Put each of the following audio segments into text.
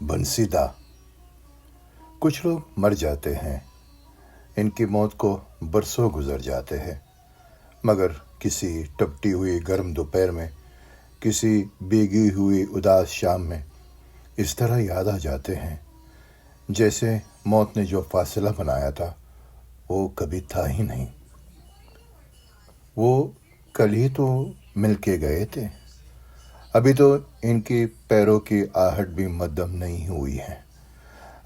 بنسیدہ۔ کچھ لوگ مر جاتے ہیں، ان کی موت کو برسوں گزر جاتے ہیں، مگر کسی ٹپٹی ہوئی گرم دوپہر میں، کسی بھیگی ہوئی اداس شام میں اس طرح یاد آ جاتے ہیں جیسے موت نے جو فاصلہ بنایا تھا وہ کبھی تھا ہی نہیں۔ وہ کل ہی تو مل کے گئے تھے، ابھی تو ان کی پیروں کی آہٹ بھی مدھم نہیں ہوئی ہے،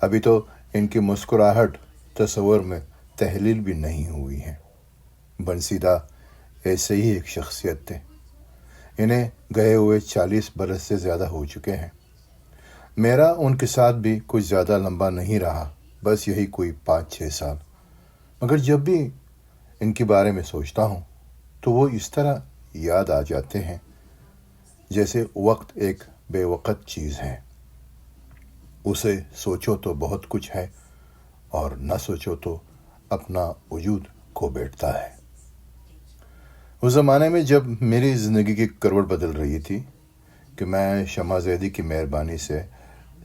ابھی تو ان کی مسکراہٹ تصور میں تحلیل بھی نہیں ہوئی ہے۔ بنسیدہ ایسے ہی ایک شخصیت تھے، انہیں گئے ہوئے 40 برس سے زیادہ ہو چکے ہیں۔ میرا ان کے ساتھ بھی کچھ زیادہ لمبا نہیں رہا، بس یہی کوئی 5-6 سال، مگر جب بھی ان کے بارے میں سوچتا ہوں تو وہ اس طرح یاد آ جاتے ہیں جیسے وقت ایک بے وقت چیز ہے، اسے سوچو تو بہت کچھ ہے اور نہ سوچو تو اپنا وجود کھو بیٹھتا ہے۔ اس زمانے میں جب میری زندگی کی کروٹ بدل رہی تھی کہ میں شمع زیدی کی مہربانی سے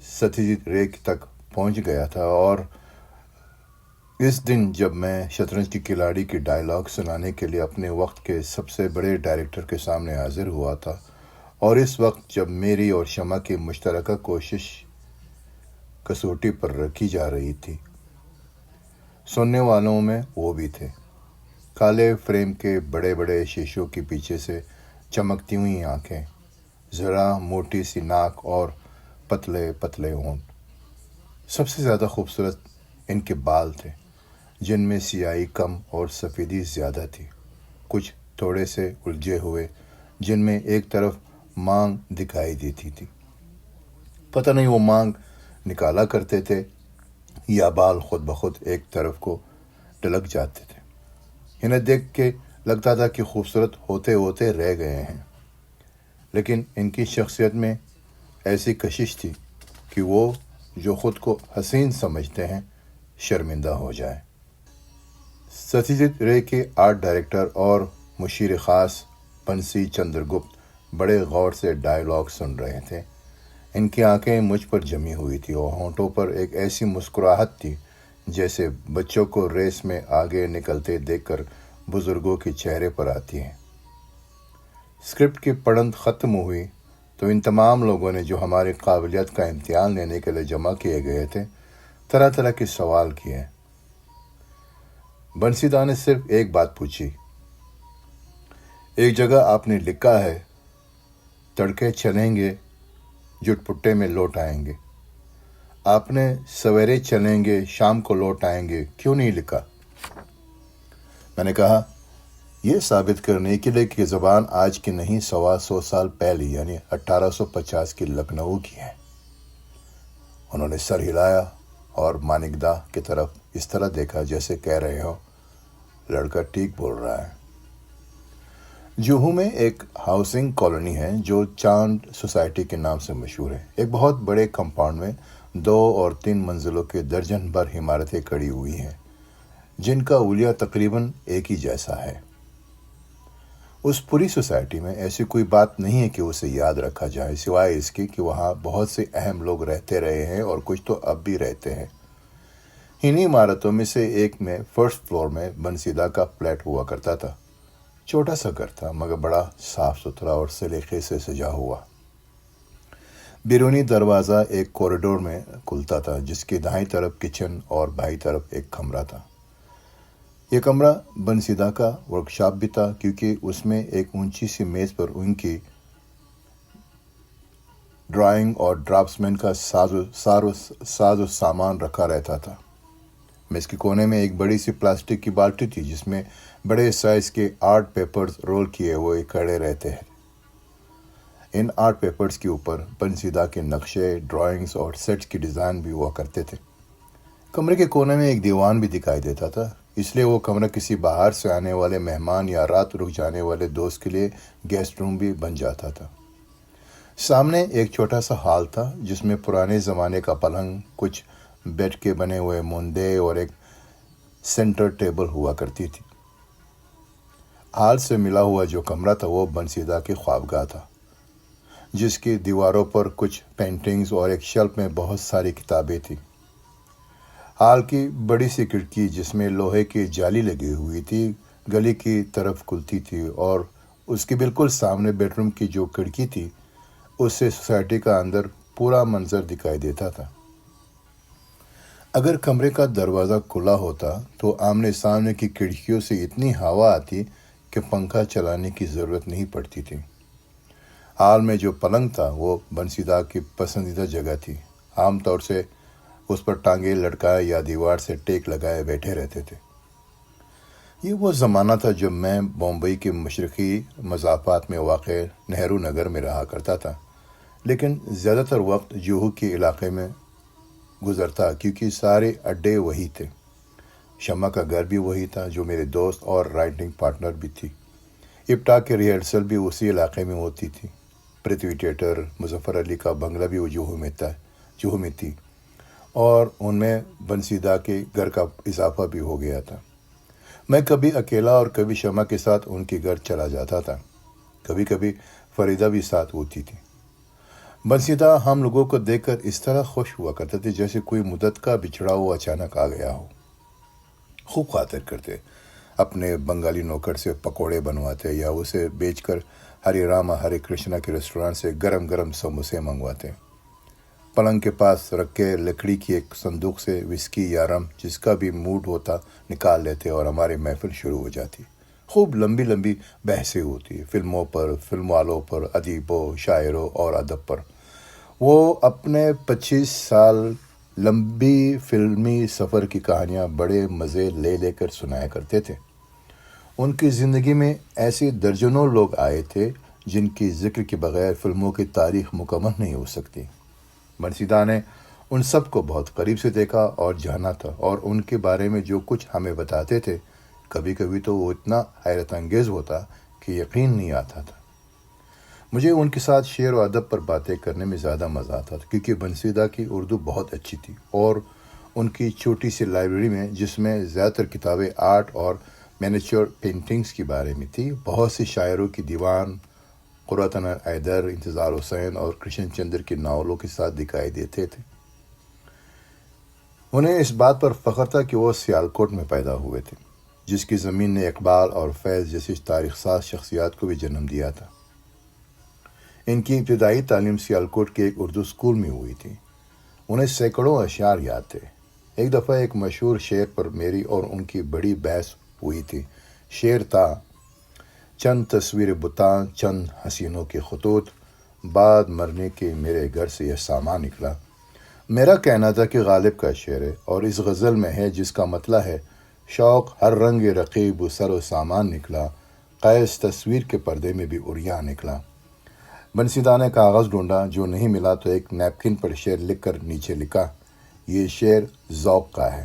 ستیجیت رے تک پہنچ گیا تھا، اور اس دن جب میں شطرنج کی کھلاڑی کی ڈائلاگ سنانے کے لیے اپنے وقت کے سب سے بڑے ڈائریکٹر کے سامنے حاضر ہوا تھا، اور اس وقت جب میری اور شمع کی مشترکہ کوشش کسوٹی پر رکھی جا رہی تھی، سننے والوں میں وہ بھی تھے، کالے فریم کے بڑے بڑے شیشوں کے پیچھے سے چمکتی ہوئی آنکھیں، ذرا موٹی سی ناک اور پتلے پتلے ہونٹ۔ سب سے زیادہ خوبصورت ان کے بال تھے، جن میں سیاہی کم اور سفیدی زیادہ تھی، کچھ تھوڑے سے الجھے ہوئے، جن میں ایک طرف مانگ دکھائی دیتی تھی۔ پتہ نہیں وہ مانگ نکالا کرتے تھے یا بال خود بخود ایک طرف کو ڈلک جاتے تھے۔ انہیں دیکھ کے لگتا تھا کہ خوبصورت ہوتے ہوتے رہ گئے ہیں، لیکن ان کی شخصیت میں ایسی کشش تھی کہ وہ جو خود کو حسین سمجھتے ہیں شرمندہ ہو جائیں۔ ستیجیت رے کے آرٹ ڈائریکٹر اور مشیر خاص بنسی چندر گپت بڑے غور سے ڈائلاگ سن رہے تھے۔ ان کی آنکھیں مجھ پر جمی ہوئی تھی اور ہونٹوں پر ایک ایسی مسکراہٹ تھی جیسے بچوں کو ریس میں آگے نکلتے دیکھ کر بزرگوں کے چہرے پر آتی ہے۔ اسکرپٹ کی پڑھن ختم ہوئی تو ان تمام لوگوں نے جو ہماری قابلیت کا امتحان لینے کے لیے جمع کیے گئے تھے، طرح طرح کے سوال کیے۔ بنسیدہ نے صرف ایک بات پوچھی، ایک جگہ آپ نے لکھا ہے تڑکے چلیں گے جٹ پٹے میں لوٹ آئیں گے، آپ نے سویرے چلیں گے شام کو لوٹ آئیں گے کیوں نہیں لکھا؟ میں نے کہا یہ ثابت کرنے کے لیے کہ زبان آج کی نہیں 125 سال پہلی یعنی 1850 کی لکھنؤ کی ہے۔ انہوں نے سر ہلایا اور مانکدہ کی طرف اس طرح دیکھا جیسے کہہ رہے ہو لڑکا ٹھیک بول رہا ہے۔ جوہو میں ایک ہاؤسنگ کالونی ہے جو چاند سوسائٹی کے نام سے مشہور ہے۔ ایک بہت بڑے کمپاؤنڈ میں 2 اور 3 منزلوں کے درجن بھر عمارتیں کھڑی ہوئی ہیں، جن کا حلیہ تقریباً ایک ہی جیسا ہے۔ اس پوری سوسائٹی میں ایسی کوئی بات نہیں ہے کہ اسے یاد رکھا جائے، سوائے اس کی کہ وہاں بہت سے اہم لوگ رہتے رہے ہیں اور کچھ تو اب بھی رہتے ہیں۔ انہی عمارتوں میں سے ایک میں فرسٹ فلور میں بنسیدہ کا فلیٹ ہوا کرتا تھا۔ چھوٹا سا گھر تھا مگر بڑا صاف ستھرا اور سلیقے سے سجا ہوا۔ بیرونی دروازہ ایک کوریڈور میں کھلتا تھا جس کی دائیں طرف کچن اور بائیں طرف ایک کمرہ تھا۔ یہ کمرہ بنسیدہ کا ورکشاپ بھی تھا کیونکہ اس میں ایک اونچی سی میز پر ان کی ڈرائنگ اور ڈرافٹسمین کا ساز و سامان رکھا رہتا تھا۔ میز کے کونے میں ایک بڑی سی پلاسٹک کی بالٹی تھی جس میں بڑے سائز کے آرٹ پیپرز رول کیے ہوئے کھڑے رہتے ہیں۔ ان آرٹ پیپرز کے اوپر بنسیدہ کے نقشے، ڈرائنگز اور سیٹس کی ڈیزائن بھی ہوا کرتے تھے۔ کمرے کے کونے میں ایک دیوان بھی دکھائی دیتا تھا، اس لیے وہ کمرہ کسی باہر سے آنے والے مہمان یا رات رک جانے والے دوست کے لیے گیسٹ روم بھی بن جاتا تھا۔ سامنے ایک چھوٹا سا ہال تھا جس میں پرانے زمانے کا پلنگ، کچھ بیڈ کے بنے ہوئے مندے اور ایک سینٹر ٹیبل ہوا کرتی تھی۔ ہال سے ملا ہوا جو کمرہ تھا وہ بنسیدہ کی خوابگاہ تھا، جس کی دیواروں پر کچھ پینٹنگز اور ایک شیلف میں بہت ساری کتابیں تھیں۔ ہال کی بڑی سی کھڑکی جس میں لوہے کی جالی لگی ہوئی تھی گلی کی طرف کھلتی تھی، اور اس کے بالکل سامنے بیڈ روم کی جو کھڑکی تھی اس سے سوسائٹی کا اندر پورا منظر دکھائی دیتا تھا۔ اگر کمرے کا دروازہ کھلا ہوتا تو آمنے سامنے کی کھڑکیوں سے اتنی ہوا آتی کہ پنکھا چلانے کی ضرورت نہیں پڑتی تھی۔ ہال میں جو پلنگ تھا وہ بنسیدہ کی پسندیدہ جگہ تھی۔ عام طور سے اس پر ٹانگیں لٹکائے یا دیوار سے ٹیک لگائے بیٹھے رہتے تھے۔ یہ وہ زمانہ تھا جب میں بمبئی کے مشرقی مضافات میں واقع نہرو نگر میں رہا کرتا تھا، لیکن زیادہ تر وقت جوہو کے علاقے میں گزرتا کیونکہ سارے اڈے وہی تھے۔ شمع کا گھر بھی وہی تھا جو میرے دوست اور رائٹنگ پارٹنر بھی تھی۔ ابٹا کی ریہرسل بھی اسی علاقے میں ہوتی تھی۔ پرتھوی تھیٹر، مظفر علی کا بنگلہ بھی وہ جوہو میں تھی، اور ان میں بنسیدہ کے گھر کا اضافہ بھی ہو گیا تھا۔ میں کبھی اکیلا اور کبھی شمع کے ساتھ ان کے گھر چلا جاتا تھا۔ کبھی کبھی فریدہ بھی ساتھ ہوتی تھی۔ بنسیدہ ہم لوگوں کو دیکھ کر اس طرح خوش ہوا کرتے تھے جیسے کوئی مدت کا بچھڑا ہوا اچانک آ گیا ہو۔ خوب خاطر کرتے، اپنے بنگالی نوکر سے پکوڑے بنواتے یا اسے بیچ کر ہری راما ہری کرشنا کے ریسٹورانٹ سے گرم گرم سموسے منگواتے۔ پلنگ کے پاس رکھ کے لکڑی کی ایک صندوق سے وسکی یا رم جس کا بھی موڈ ہوتا نکال لیتے اور ہماری محفل شروع ہو جاتی۔ خوب لمبی لمبی بحثیں ہوتی، فلموں پر، فلم والوں پر، ادیبوں، شاعروں اور ادب پر۔ وہ اپنے 25 سال لمبی فلمی سفر کی کہانیاں بڑے مزے لے لے کر سنایا کرتے تھے۔ ان کی زندگی میں ایسے درجنوں لوگ آئے تھے جن کی ذکر کے بغیر فلموں کی تاریخ مکمل نہیں ہو سکتی۔ بنسیدہ نے ان سب کو بہت قریب سے دیکھا اور جانا تھا، اور ان کے بارے میں جو کچھ ہمیں بتاتے تھے کبھی کبھی تو وہ اتنا حیرت انگیز ہوتا کہ یقین نہیں آتا تھا۔ مجھے ان کے ساتھ شعر و ادب پر باتیں کرنے میں زیادہ مزہ آتا تھا کیونکہ بنسیدہ کی اردو بہت اچھی تھی، اور ان کی چھوٹی سی لائبریری میں جس میں زیادہ تر کتابیں آرٹ اور مینیچر پینٹنگز کے بارے میں تھی، بہت سے شاعروں کی دیوان، قرۃ حیدر، انتظار حسین اور کرشن چندر کے ناولوں کے ساتھ دکھائی دیتے تھے۔ انہیں اس بات پر فخر تھا کہ وہ سیالکوٹ میں پیدا ہوئے تھے، جس کی زمین نے اقبال اور فیض جیسی تاریخ ساز شخصیات کو بھی جنم دیا تھا۔ ان کی ابتدائی تعلیم سیالکوٹ کے ایک اردو اسکول میں ہوئی تھی۔ انہیں سینکڑوں اشعار یاد تھے۔ ایک دفعہ ایک مشہور شعر پر میری اور ان کی بڑی بحث ہوئی تھی۔ شعر تھا: چند تصویر بتاں، چند حسینوں کے خطوط، بعد مرنے کے میرے گھر سے یہ سامان نکلا۔ میرا کہنا تھا کہ غالب کا شعر ہے اور اس غزل میں ہے جس کا مطلب ہے: شوق ہر رنگ رقیب و سر و سامان نکلا، قیس تصویر کے پردے میں بھی عریاں نکلا۔ بنسیدہ نے کاغذ ڈھونڈا، جو نہیں ملا تو ایک نیپکن پر شعر لکھ کر نیچے لکھا: یہ شعر ذوق کا ہے۔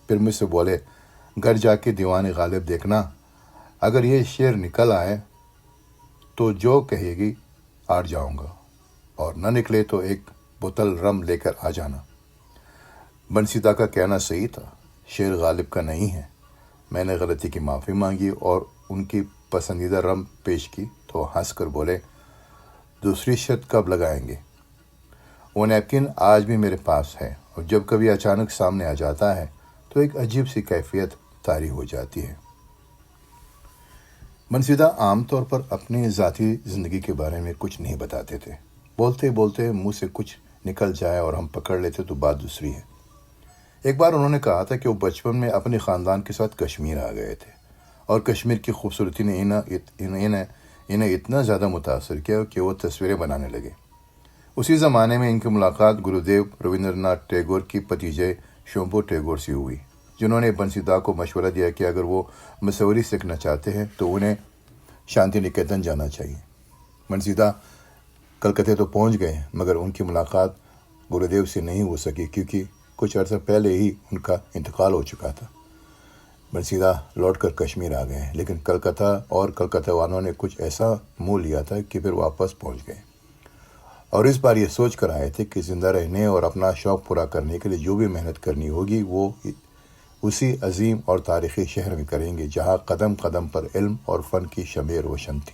پھر مجھ سے بولے: گھر جا کے دیوان غالب دیکھنا، اگر یہ شعر نکل آئے تو جو کہے گی آ جاؤں گا، اور نہ نکلے تو ایک بوتل رم لے کر آ جانا۔ بنسیدہ کا کہنا صحیح تھا، شعر غالب کا نہیں ہے۔ میں نے غلطی کی معافی مانگی اور ان کی پسندیدہ رم پیش کی تو ہنس کر بولے: دوسری شرط کب لگائیں گے؟ وہ نیپکن آج بھی میرے پاس ہے، اور جب کبھی اچانک سامنے آ جاتا ہے تو ایک عجیب سی کیفیت طاری ہو جاتی ہے۔ بنسیدہ عام طور پر اپنی ذاتی زندگی کے بارے میں کچھ نہیں بتاتے تھے۔ بولتے بولتے منہ سے کچھ نکل جائے اور ہم پکڑ لیتے تو بات دوسری ہے۔ ایک بار انہوں نے کہا تھا کہ وہ بچپن میں اپنے خاندان کے ساتھ کشمیر آ گئے تھے، اور کشمیر کی خوبصورتی نے انہیں اتنا زیادہ متاثر کیا کہ وہ تصویریں بنانے لگے۔ اسی زمانے میں ان کی ملاقات گرودیو رابندر ناتھ ٹیگور کی بھتیجے شمبھو ٹیگور سے ہوئی، جنہوں نے بنسیدہ کو مشورہ دیا کہ اگر وہ مصوری سیکھنا چاہتے ہیں تو انہیں شانتی نکیتن جانا چاہیے۔ بنسیدہ کلکتہ تو پہنچ گئے، مگر ان کی ملاقات گرودیو سے نہیں ہو سکی کیونکہ کچھ عرصہ پہلے ہی ان کا انتقال ہو چکا تھا۔ بنسیدہ لوٹ کر کشمیر آ گئے، لیکن کلکتہ والوں نے کچھ ایسا منہ لیا تھا کہ پھر واپس پہنچ گئے، اور اس بار یہ سوچ کر آئے تھے کہ زندہ رہنے اور اپنا شوق پورا کرنے کے لیے جو بھی محنت کرنی ہوگی وہ اسی عظیم اور تاریخی شہر میں کریں گے جہاں قدم قدم پر علم اور فن کی شمع روشن تھی۔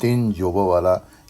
3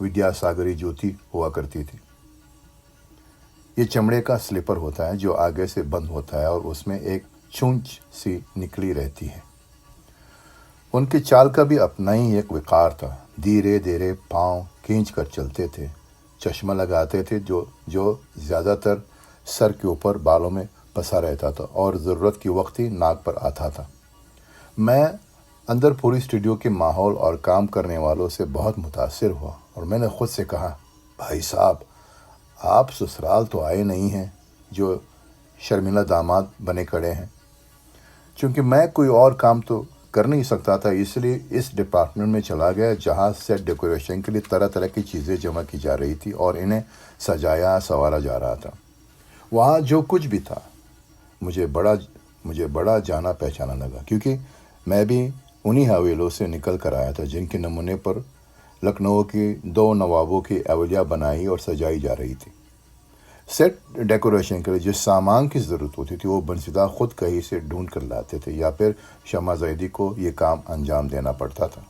ودیا ساگری جوتی ہوا کرتی تھی۔ یہ چمڑے کا سلیپر ہوتا ہے جو آگے سے بند ہوتا ہے اور اس میں ایک چونچ سی نکلی رہتی ہے۔ ان کی چال کا بھی اپنا ہی ایک وقار تھا، دھیرے دھیرے پاؤں کھینچ کر چلتے تھے، چشمہ لگاتے تھے جو زیادہ تر سر کے اوپر بالوں میں پھنسا رہتا تھا اور ضرورت کی وقت ہی ناک پر آتا تھا۔ میں اندر پوری اسٹوڈیو کے ماحول اور کام کرنے والوں سے بہت متاثر ہوا اور میں نے خود سے کہا، بھائی صاحب، آپ سسرال تو آئے نہیں ہیں جو شرمیلا داماد بنے کھڑے ہیں۔ چونکہ میں کوئی اور کام تو کر نہیں سکتا تھا، اس لیے اس ڈپارٹمنٹ میں چلا گیا جہاں سیٹ ڈیکوریشن کے لیے طرح طرح کی چیزیں جمع کی جا رہی تھی اور انہیں سجایا سنوارا جا رہا تھا۔ وہاں جو کچھ بھی تھا مجھے بڑا جانا پہچانا لگا، کیونکہ میں بھی انہی حویلوں سے نکل کر آیا تھا جن کے نمونے پر لکھنؤ کی 2 نوابوں کی اولیاء بنائی اور سجائی جا رہی تھی۔ سیٹ ڈیکوریشن کے لیے جس سامان کی ضرورت ہوتی تھی وہ بنسیدہ خود کہیں سے ڈھونڈ کر لاتے تھے یا پھر شمع زیدی کو یہ کام انجام دینا پڑتا تھا۔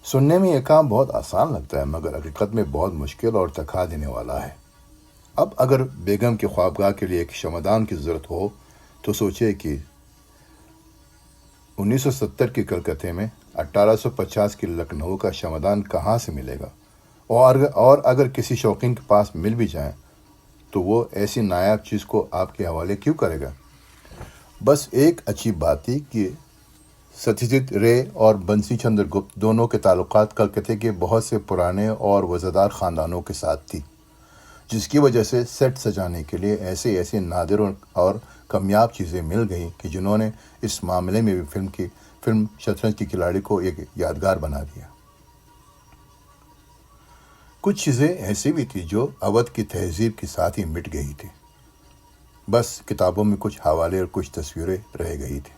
سننے میں یہ کام بہت آسان لگتا ہے مگر حقیقت میں بہت مشکل اور تھکا دینے والا ہے۔ اب اگر بیگم کے خوابگاہ کے لیے ایک شمعدان کی ضرورت ہو تو سوچے کہ 1970 کی کلکتے میں 1850 کی لکھنؤ کا شمعدان کہاں سے ملے گا، اور اگر کسی شوقین کے پاس مل بھی جائیں تو وہ ایسی نایاب چیز کو آپ کے حوالے کیوں کرے گا؟ بس ایک اچھی بات تھی کہ ستیجیت رے اور بنسی چندر گپت دونوں کے تعلقات کلکتے کے بہت سے پرانے اور وزادار خاندانوں کے ساتھ تھی، جس کی وجہ سے سیٹ سجانے کے لیے ایسے نادر اور کامیاب چیزیں مل گئیں کہ جنہوں نے اس معاملے میں بھی فلم شطرنج کی کھلاڑی کو ایک یادگار بنا دیا۔ کچھ چیزیں ایسی بھی تھی جو اودھ کی تہذیب کے ساتھ ہی مٹ گئی تھی، بس کتابوں میں کچھ حوالے اور کچھ تصویریں رہ گئی تھی۔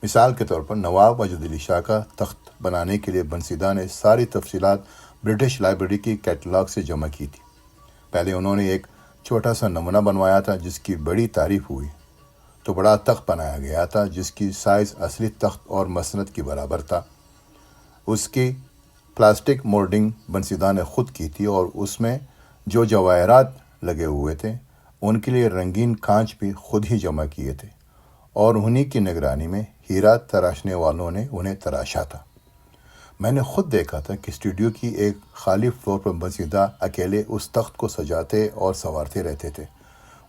مثال کے طور پر نواب وجد علی شاہ کا تخت بنانے کے لیے بنسیدہ نے ساری تفصیلات برٹش لائبریری کی کیٹلاگ سے جمع کی تھی۔ پہلے انہوں نے ایک چھوٹا سا نمونہ بنوایا تھا جس کی بڑی تعریف ہوئی، تو بڑا تخت بنایا گیا تھا جس کی سائز اصلی تخت اور مسند کے برابر تھا۔ اس کی پلاسٹک مولڈنگ بنسیدہ نے خود کی تھی اور اس میں جو جواہرات لگے ہوئے تھے ان کے لیے رنگین کانچ بھی خود ہی جمع کیے تھے اور انہی کی نگرانی میں ہیرا تراشنے والوں نے انہیں تراشا تھا۔ میں نے خود دیکھا تھا کہ اسٹوڈیو کی ایک خالی فلور پر بنسیدہ اکیلے اس تخت کو سجاتے اور سنوارتے رہتے تھے۔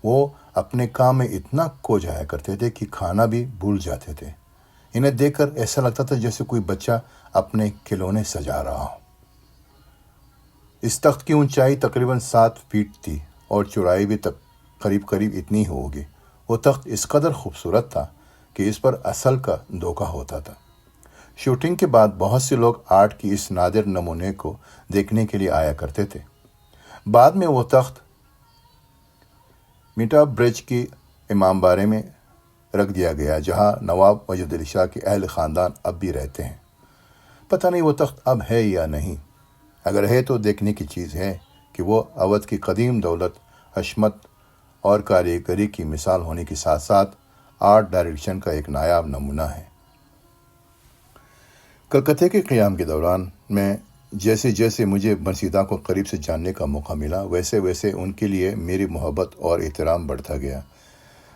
وہ اپنے کام میں اتنا کھو جایا کرتے تھے کہ کھانا بھی بھول جاتے تھے۔ انہیں دیکھ کر ایسا لگتا تھا جیسے کوئی بچہ اپنے کھلونے سجا رہا ہو۔ اس تخت کی اونچائی تقریباً 7 فٹ تھی اور چوڑائی بھی قریب اتنی ہوگی۔ وہ تخت اس قدر خوبصورت تھا کہ اس پر اصل کا دھوکہ ہوتا تھا۔ شوٹنگ کے بعد بہت سے لوگ آرٹ کی اس نادر نمونے کو دیکھنے کے لیے آیا کرتے تھے۔ بعد میں وہ تخت میٹا برج کی امام باڑے میں رکھ دیا گیا جہاں نواب وجد علی شاہ کے اہل خاندان اب بھی رہتے ہیں۔ پتہ نہیں وہ تخت اب ہے یا نہیں، اگر ہے تو دیکھنے کی چیز ہے کہ وہ اودھ کی قدیم دولت، حشمت اور کاریگری کی مثال ہونے کے ساتھ ساتھ آرٹ ڈائریکشن کا ایک نایاب نمونہ ہے۔ کلکتے کے قیام کے دوران میں جیسے مجھے بنسیدہ کو قریب سے جاننے کا موقع ملا ویسے ان کے لیے میری محبت اور احترام بڑھتا گیا۔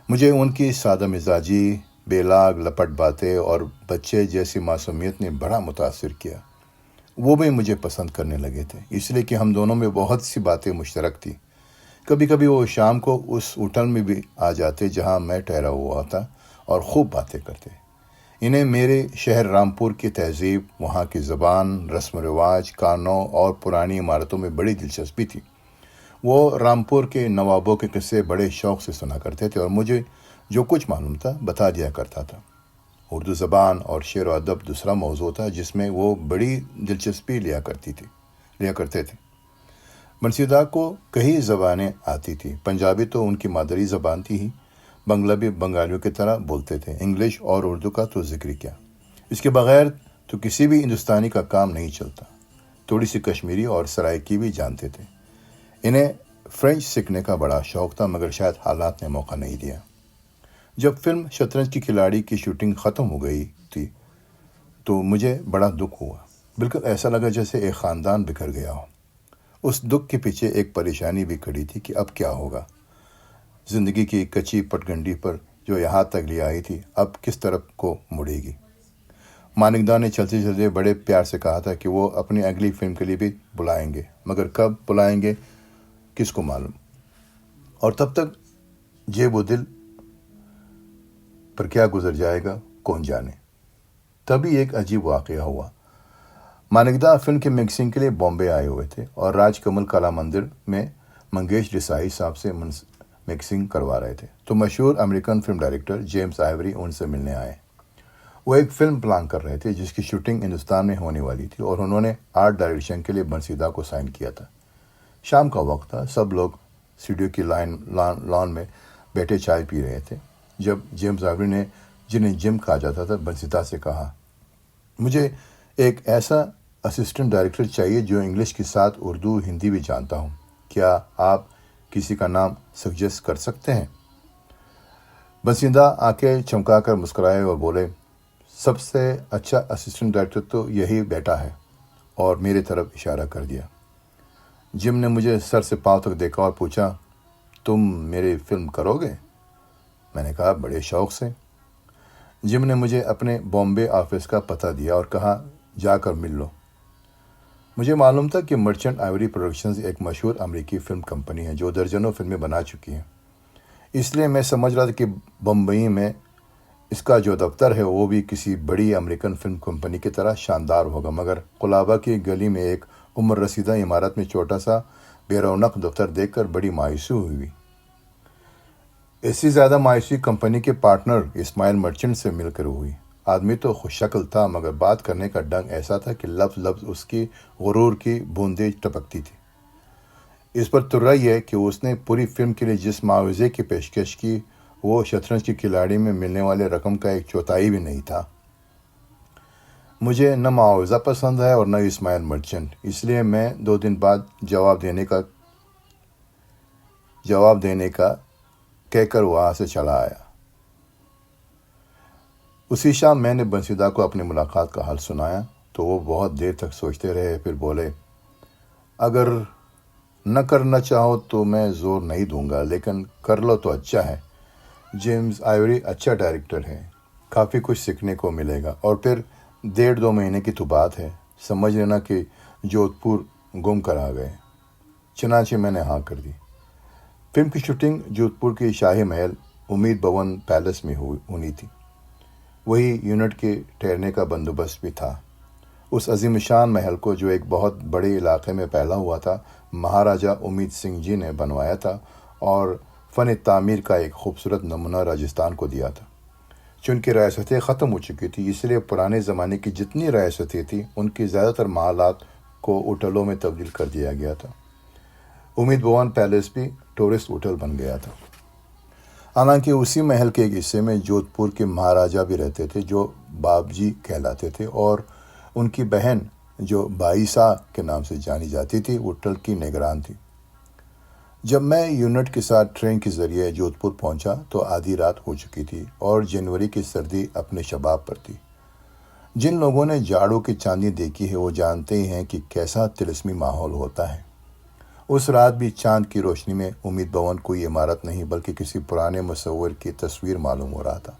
مجھے ان کی سادہ مزاجی، بے لاگ لپٹ باتیں اور بچے جیسی معصومیت نے بڑا متاثر کیا۔ وہ بھی مجھے پسند کرنے لگے تھے، اس لیے کہ ہم دونوں میں بہت سی باتیں مشترک تھیں۔ کبھی وہ شام کو اس ہوٹل میں بھی آ جاتے جہاں میں ٹھہرا ہوا تھا اور خوب باتیں کرتے۔ انہیں میرے شہر رامپور کی تہذیب، وہاں کی زبان، رسم و رواج، کانوں اور پرانی عمارتوں میں بڑی دلچسپی تھی۔ وہ رامپور کے نوابوں کے قصے بڑے شوق سے سنا کرتے تھے اور مجھے جو کچھ معلوم تھا بتا دیا کرتا تھا۔ اردو زبان اور شعر و ادب دوسرا موضوع تھا جس میں وہ بڑی دلچسپی لیا کرتے تھے۔ بنسیدہ کو کئی زبانیں آتی تھیں، پنجابی تو ان کی مادری زبان تھی ہی، بنگلہ بھی بنگالیوں کی طرح بولتے تھے، انگلش اور اردو کا تو ذکر کیا۔ اس کے بغیر تو کسی بھی ہندوستانی کا کام نہیں چلتا۔ تھوڑی سی کشمیری اور سرائکی بھی جانتے تھے۔ انہیں فرینچ سیکھنے کا بڑا شوق تھا مگر شاید حالات نے موقع نہیں دیا۔ جب فلم شطرنج کی کھلاڑی کی شوٹنگ ختم ہو گئی تھی تو مجھے بڑا دکھ ہوا۔ بالکل ایسا لگا جیسے ایک خاندان بکھر گیا ہو۔ اس دکھ کے پیچھے ایک پریشانی بھی کھڑی تھی کہ اب کیا ہوگا۔ زندگی کی کچی پٹگنڈی پر جو یہاں تک لے آئی تھی اب کس طرف کو مڑے گی۔ مانکدا نے چلتے چلتے بڑے پیار سے کہا تھا کہ وہ اپنی اگلی فلم کے لیے بھی بلائیں گے، مگر کب بلائیں گے کس کو معلوم، اور تب تک جیب و دل پر کیا گزر جائے گا کون جانے۔ تبھی ایک عجیب واقعہ ہوا۔ مانکدا فلم کے مکسنگ کے لیے بامبے آئے ہوئے تھے اور راج کمل کلا مندر میں منگیش دیسائی صاحب سے مکسنگ کروا رہے تھے، تو مشہور American film director James Ivory ان سے ملنے آئے۔ وہ ایک فلم پلان کر رہے تھے جس کی شوٹنگ ہندوستان میں ہونے والی تھی، اور انہوں نے آرٹ ڈائریکشن کے لیے بنسیدا کو سائن کیا تھا۔ شام کا وقت تھا، سب لوگ اسٹوڈیو کی لان میں بیٹھے چائے پی رہے تھے، جب جیمز آئیوری نے، جنہیں جم کہا جاتا تھا، بنسیدا سے کہا، مجھے ایک ایسا اسسٹنٹ ڈائریکٹر چاہیے جو انگلش کے ساتھ اردو ہندی بھی جانتا ہوں، کیا آپ کسی کا نام سجیسٹ کر سکتے ہیں؟ بنسیدا آنکھیں چمکا کر مسکرائے اور بولے، سب سے اچھا اسسٹنٹ ڈائریکٹر تو یہی بیٹا ہے، اور میرے طرف اشارہ کر دیا۔ جم نے مجھے سر سے پاؤں تک دیکھا اور پوچھا، تم میری فلم کرو گے؟ میں نے کہا، بڑے شوق سے۔ جم نے مجھے اپنے بامبے آفس کا پتہ دیا اور کہا، جا کر مل لو۔ مجھے معلوم تھا کہ مرچنٹ آئیوری پروڈکشنز ایک مشہور امریکی فلم کمپنی ہے جو درجنوں فلمیں بنا چکی ہے، اس لیے میں سمجھ رہا تھا کہ بمبئی میں اس کا جو دفتر ہے وہ بھی کسی بڑی امریکن فلم کمپنی کی طرح شاندار ہوگا، مگر قلابہ کی گلی میں ایک عمر رسیدہ عمارت میں چھوٹا سا بے رونق دفتر دیکھ کر بڑی مایوسی ہوئی۔ اس سے زیادہ مایوسی کمپنی کے پارٹنر اسماعیل مرچنٹ سے مل کر ہوئی۔ آدمی تو خوش شکل تھا، مگر بات کرنے کا ڈھنگ ایسا تھا کہ لفظ لفظ اس کی غرور کی بوندیں ٹپکتی تھی۔ اس پر ترا یہ کہ اس نے پوری فلم کے لیے جس معاوضے کی پیشکش کی وہ شطرنج کی کھلاڑی میں ملنے والے رقم کا ایک چوتھائی بھی نہیں تھا۔ مجھے نہ معاوضہ پسند ہے اور نہ اسماعیل مرچنٹ، اس لیے میں 2 دن بعد جواب دینے کا کہہ کر وہاں سے چلا آیا۔ اسی شام میں نے بنسیدا کو اپنی ملاقات کا حال سنایا تو وہ بہت دیر تک سوچتے رہے، پھر بولے، اگر نہ کرنا چاہو تو میں زور نہیں دوں گا، لیکن کر لو تو اچھا ہے۔ جیمز آئیوری اچھا ڈائریکٹر ہے، کافی کچھ سیکھنے کو ملے گا، اور پھر 1.5-2 مہینے کی تو بات ہے، سمجھ لینا کہ جودھ پور گم کر آ گئے۔ چنانچہ میں نے ہاں کر دی۔ فلم کی شوٹنگ جودھ پور کے شاہی محل امید بھون پیلس میں ہونی تھی، وہی یونٹ کے ٹھہرنے کا بندوبست بھی تھا۔ اس عظیم شان محل کو، جو ایک بہت بڑے علاقے میں پھیلا ہوا تھا، مہاراجا امید سنگھ جی نے بنوایا تھا اور فن تعمیر کا ایک خوبصورت نمونہ راجستھان کو دیا تھا۔ چونکہ ریاستیں ختم ہو چکی تھی، اس لیے پرانے زمانے کی جتنی ریاستیں تھیں ان کی زیادہ تر محلات کو ہوٹلوں میں تبدیل کر دیا گیا تھا۔ امید بھون پیلس بھی ٹورسٹ ہوٹل بن گیا تھا۔ حالانکہ اسی محل کے ایک حصے میں جودھ پور کے مہاراجا بھی رہتے تھے جو باب جی کہلاتے تھے، اور ان کی بہن جو بائیسا کے نام سے جانی جاتی تھی ہوٹل کی نگران تھی۔ جب میں یونٹ کے ساتھ ٹرین کے ذریعے جودھ پور پہنچا تو آدھی رات ہو چکی تھی اور جنوری کی سردی اپنے شباب پر تھی۔ جن لوگوں نے جاڑوں کی چاندنی دیکھی ہے وہ جانتے ہیں کہ کیسا طلسمی ماحول ہوتا ہے۔ اس رات بھی چاند کی روشنی میں امید بھون کوئی عمارت نہیں بلکہ کسی پرانے مصور کی تصویر معلوم ہو رہا تھا۔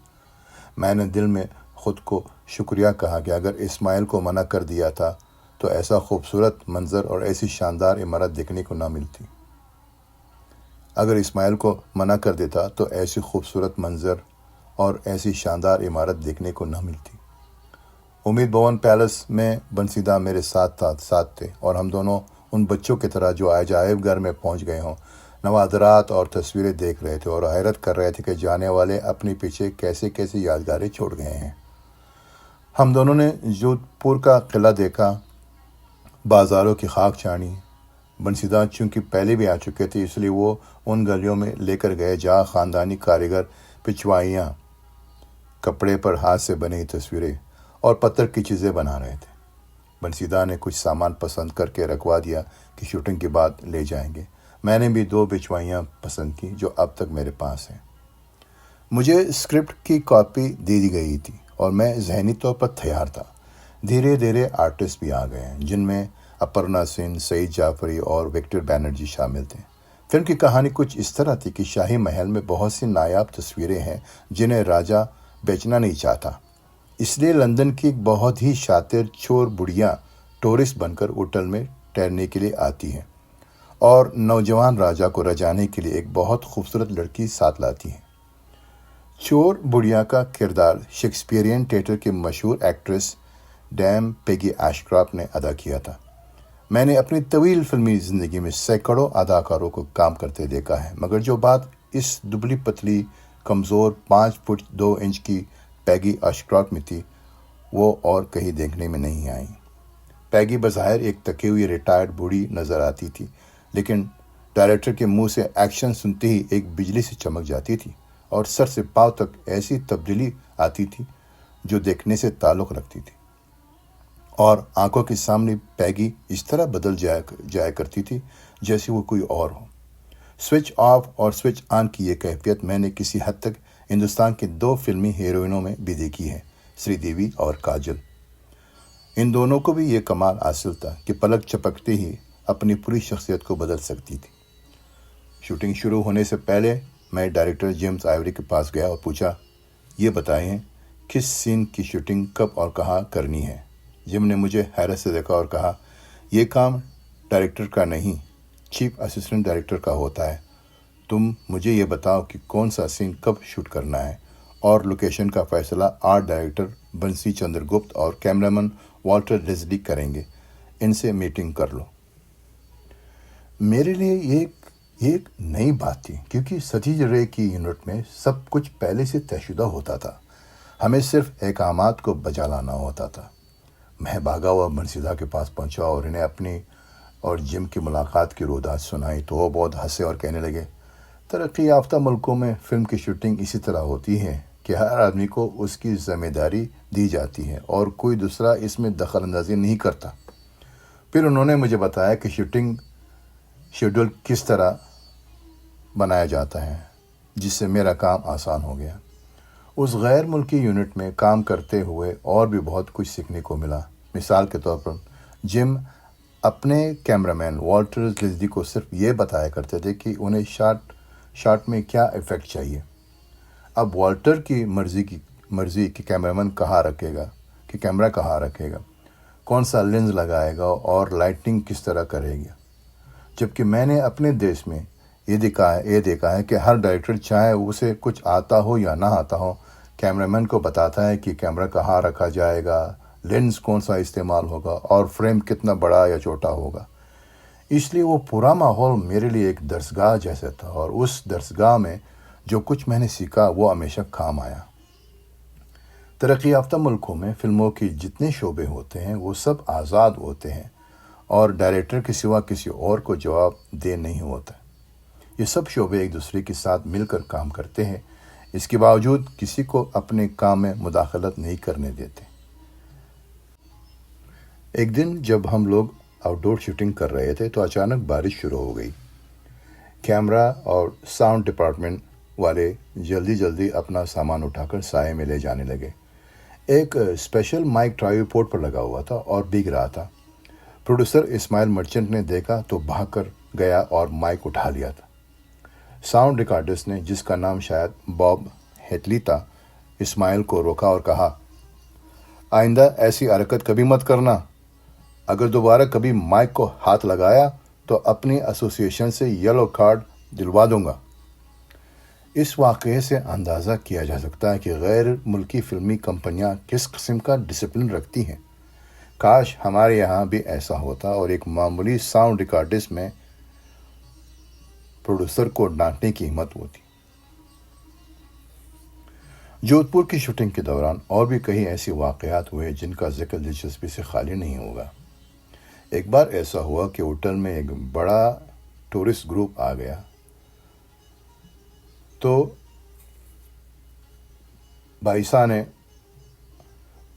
میں نے دل میں خود کو شکریہ کہا کہ اگر اسماعیل کو منع کر دیا تھا تو ایسا خوبصورت منظر اور ایسی شاندار عمارت دیکھنے کو نہ ملتی۔ اگر اسماعیل کو منع کر دیتا تو ایسی خوبصورت منظر اور ایسی شاندار عمارت دیکھنے کو نہ ملتی۔ امید بھون پیلس میں بنسیدا میرے ساتھ تھے، اور ہم دونوں ان بچوں کی طرح جو عجائب گھر میں پہنچ گئے ہوں نوادرات اور تصویریں دیکھ رہے تھے اور حیرت کر رہے تھے کہ جانے والے اپنے پیچھے کیسے کیسے یادگاریں چھوڑ گئے ہیں۔ ہم دونوں نے جودھ پور کا قلعہ دیکھا، بازاروں کی خاک چھانی۔ بنسیدا چونکہ پہلے بھی آ چکے تھے اس لیے وہ ان گلیوں میں لے کر گئے جہاں خاندانی کاریگر پچوائیاں کپڑے پر ہاتھ سے بنی تصویریں اور پتھر کی چیزیں بنا رہے تھے۔ بنسیدا نے کچھ سامان پسند کر کے رکھوا دیا کہ شوٹنگ کے بعد لے جائیں گے۔ میں نے بھی 2 بچوائیاں پسند کی جو اب تک میرے پاس ہیں۔ مجھے اسکرپٹ کی کاپی دے دی گئی تھی اور میں ذہنی طور پر تیار تھا۔ دھیرے دھیرے آرٹسٹ بھی آ گئے ہیں جن میں اپرنا سین، سعید جعفری اور وکٹر بینرجی شامل تھے۔ فلم کی کہانی کچھ اس طرح تھی کہ شاہی محل میں بہت سی نایاب تصویریں ہیں جنہیں راجہ بیچنا نہیں چاہتا، اس لیے لندن کی ایک بہت ہی شاطر چور بڑھیاں ٹورسٹ بن کر ہوٹل میں ٹھہرنے کے لیے آتی ہیں اور نوجوان راجہ کو رجانے کے لیے ایک بہت خوبصورت لڑکی ساتھ لاتی ہیں۔ چور بڑھیا کا کردار شیکسپیرین تھیٹر کی مشہور ایکٹریس ڈیم پیگی ایشکرافٹ نے ادا کیا تھا۔ میں نے اپنی طویل فلمی زندگی میں سینکڑوں اداکاروں کو کام کرتے دیکھا ہے، مگر جو بات اس دبلی پتلی کمزور 5 فٹ 2 انچ کی پیگی ایشکرافٹ میں تھی وہ اور کہیں دیکھنے میں نہیں آئی۔ پیگی بظاہر ایک تکی ہوئی ریٹائرڈ بوڑھی نظر آتی تھی، لیکن ڈائریکٹر کے منہ سے ایکشن سنتے ہی ایک بجلی سے چمک جاتی تھی اور سر سے پاؤں تک ایسی تبدیلی آتی تھی جو دیکھنے سے تعلق رکھتی تھی، اور آنکھوں کے سامنے پیگی اس طرح بدل جایا کرتی تھی جیسے وہ کوئی اور ہو۔ سوئچ آف اور سوئچ آن کی یہ کیفیت میں نے کسی حد تک ہندوستان کی 2 فلمی ہیروئنوں میں بھی دیکھی ہے، سری دیوی اور کاجل۔ ان دونوں کو بھی یہ کمال حاصل تھا کہ پلک چپکتے ہی اپنی پوری شخصیت کو بدل سکتی تھی۔ شوٹنگ شروع ہونے سے پہلے میں ڈائریکٹر جیمز آئیوری کے پاس گیا اور پوچھا، یہ بتائیں کس سین کی شوٹنگ کب اور کہاں کرنی ہے؟ جم نے مجھے حیرت سے دیکھا اور کہا، یہ کام ڈائریکٹر کا نہیں، چیف اسسٹنٹ ڈائریکٹر کا ہوتا ہے۔ تم مجھے یہ بتاؤ کہ کون سا سین کب شوٹ کرنا ہے، اور لوکیشن کا فیصلہ آرٹ ڈائریکٹر بنسی چندر گپت اور کیمرامین والٹر لیزلی کریں گے، ان سے میٹنگ کر لو۔ میرے لیے یہ ایک نئی بات تھی، کیونکہ ستیج رے کی یونٹ میں سب کچھ پہلے سے طے شدہ ہوتا تھا، ہمیں صرف احکامات کو بجا لانا ہوتا تھا۔ میں بھاگا ہوا بنسیدھا کے پاس پہنچا اور انہیں اپنی اور جم کی ملاقات کی رودات سنائی تو وہ بہت ہنسے اور کہنے لگے، ترقی یافتہ ملکوں میں فلم کی شوٹنگ اسی طرح ہوتی ہے کہ ہر آدمی کو اس کی ذمہ داری دی جاتی ہے اور کوئی دوسرا اس میں دخل اندازی نہیں کرتا۔ پھر انہوں نے مجھے بتایا کہ شوٹنگ شیڈول کس طرح بنایا جاتا ہے، جس سے میرا کام آسان ہو گیا۔ اس غیر ملکی یونٹ میں کام کرتے ہوئے اور بھی بہت کچھ سیکھنے کو ملا۔ مثال کے طور پر جم اپنے کیمرامین والٹر لیزلی کو صرف یہ بتایا کرتے تھے کہ انہیں شاٹ میں کیا ایفیکٹ چاہیے۔ اب والٹر کی مرضی کہ کیمرامین کہاں رکھے گا، کہ کیمرہ کہاں رکھے گا، کون سا لینز لگائے گا اور لائٹنگ کس طرح کرے گا۔ جبکہ میں نے اپنے دیش میں یہ دیکھا ہے کہ ہر ڈائریکٹر چاہے اسے کچھ آتا ہو یا نہ آتا ہو، کیمرامین کو بتاتا ہے کہ کیمرہ کہاں رکھا جائے گا، لینز کون سا استعمال ہوگا اور فریم کتنا بڑا یا چھوٹا ہوگا۔ اس لیے وہ پورا ماحول میرے لیے ایک درسگاہ جیسا تھا، اور اس درسگاہ میں جو کچھ میں نے سیکھا وہ ہمیشہ کام آیا۔ ترقی یافتہ ملکوں میں فلموں کے جتنے شعبے ہوتے ہیں وہ سب آزاد ہوتے ہیں اور ڈائریکٹر کے سوا کسی اور کو جواب دہ نہیں ہوتا۔ یہ سب شعبے ایک دوسرے کے ساتھ مل کر کام کرتے ہیں، اس کے باوجود کسی کو اپنے کام میں مداخلت نہیں کرنے دیتے۔ ایک دن جب ہم لوگ آؤٹ ڈور شوٹنگ کر رہے تھے تو اچانک بارش شروع ہو گئی۔ کیمرہ اور ساؤنڈ ڈپارٹمنٹ والے جلدی اپنا سامان اٹھا کر سائے میں لے جانے لگے۔ ایک اسپیشل مائک ٹرائی پورٹ پر لگا ہوا تھا اور بھیگ رہا تھا۔ پروڈیوسر اسماعیل مرچنٹ نے دیکھا تو بھاگ کر گیا اور مائک اٹھا لیا تھا۔ ساؤنڈ ریکارڈرز نے، جس کا نام شاید باب ہیٹلی تھا، اسماعیل کو روکا اور کہا، آئندہ ایسی حرکت کبھی مت کرنا۔ اگر دوبارہ کبھی مائک کو ہاتھ لگایا تو اپنی ایسوسی ایشن سے یلو کارڈ دلوا دوں گا۔ اس واقعے سے اندازہ کیا جا سکتا ہے کہ غیر ملکی فلمی کمپنیاں کس قسم کا ڈسپلن رکھتی ہیں۔ کاش ہمارے یہاں بھی ایسا ہوتا اور ایک معمولی ساؤنڈ ریکارڈرز میں پروڈیوسر کو ڈانٹنے کی ہمت ہوتی۔ جودھ پور کی شوٹنگ کے دوران اور بھی کئی ایسے واقعات ہوئے جن کا ذکر دلچسپی سے خالی نہیں ہوگا۔ ایک بار ایسا ہوا کہ ہوٹل میں ایک بڑا ٹورسٹ گروپ آ گیا تو بائیسا نے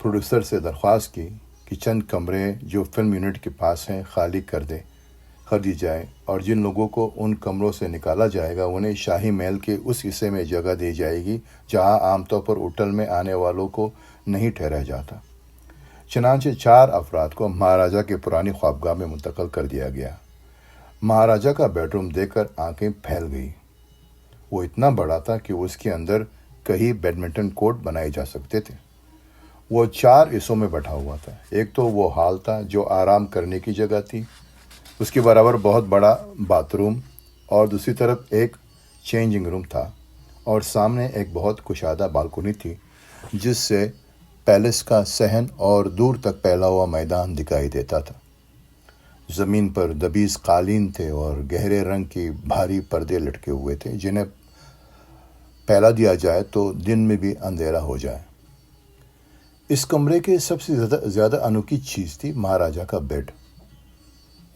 پروڈیوسر سے درخواست کی کہ چند کمرے جو فلم یونٹ کے پاس ہیں خالی کر دی جائے، اور جن لوگوں کو ان کمروں سے نکالا جائے گا انہیں شاہی محل کے اس حصے میں جگہ دی جائے گی جہاں عام طور پر ہوٹل میں آنے والوں کو نہیں ٹھہرایا جاتا۔ چنانچہ 4 افراد کو مہاراجا کے پرانی خوابگاہ میں منتقل کر دیا گیا۔ مہاراجا کا بیڈ روم دیکھ کر آنکھیں پھیل گئی۔ وہ اتنا بڑا تھا کہ اس کے اندر کئی بیڈمنٹن کورٹ بنائے جا سکتے تھے۔ وہ 4 حصوں میں بٹا ہوا تھا۔ ایک تو وہ ہال تھا جو آرام کرنے کی جگہ تھی، اس کے برابر بہت بڑا باتھ روم، اور دوسری طرف ایک چینجنگ روم تھا، اور سامنے ایک بہت کشادہ بالکنی تھی جس سے پیلس کا صحن اور دور تک پھیلا ہوا میدان دکھائی دیتا تھا۔ زمین پر دبیز قالین تھے اور گہرے رنگ کی بھاری پردے لٹکے ہوئے تھے جنہیں پھیلا دیا جائے تو دن میں بھی اندھیرا ہو جائے۔ اس کمرے کی سب سے زیادہ انوکھی چیز تھی مہاراجا کا بیڈ۔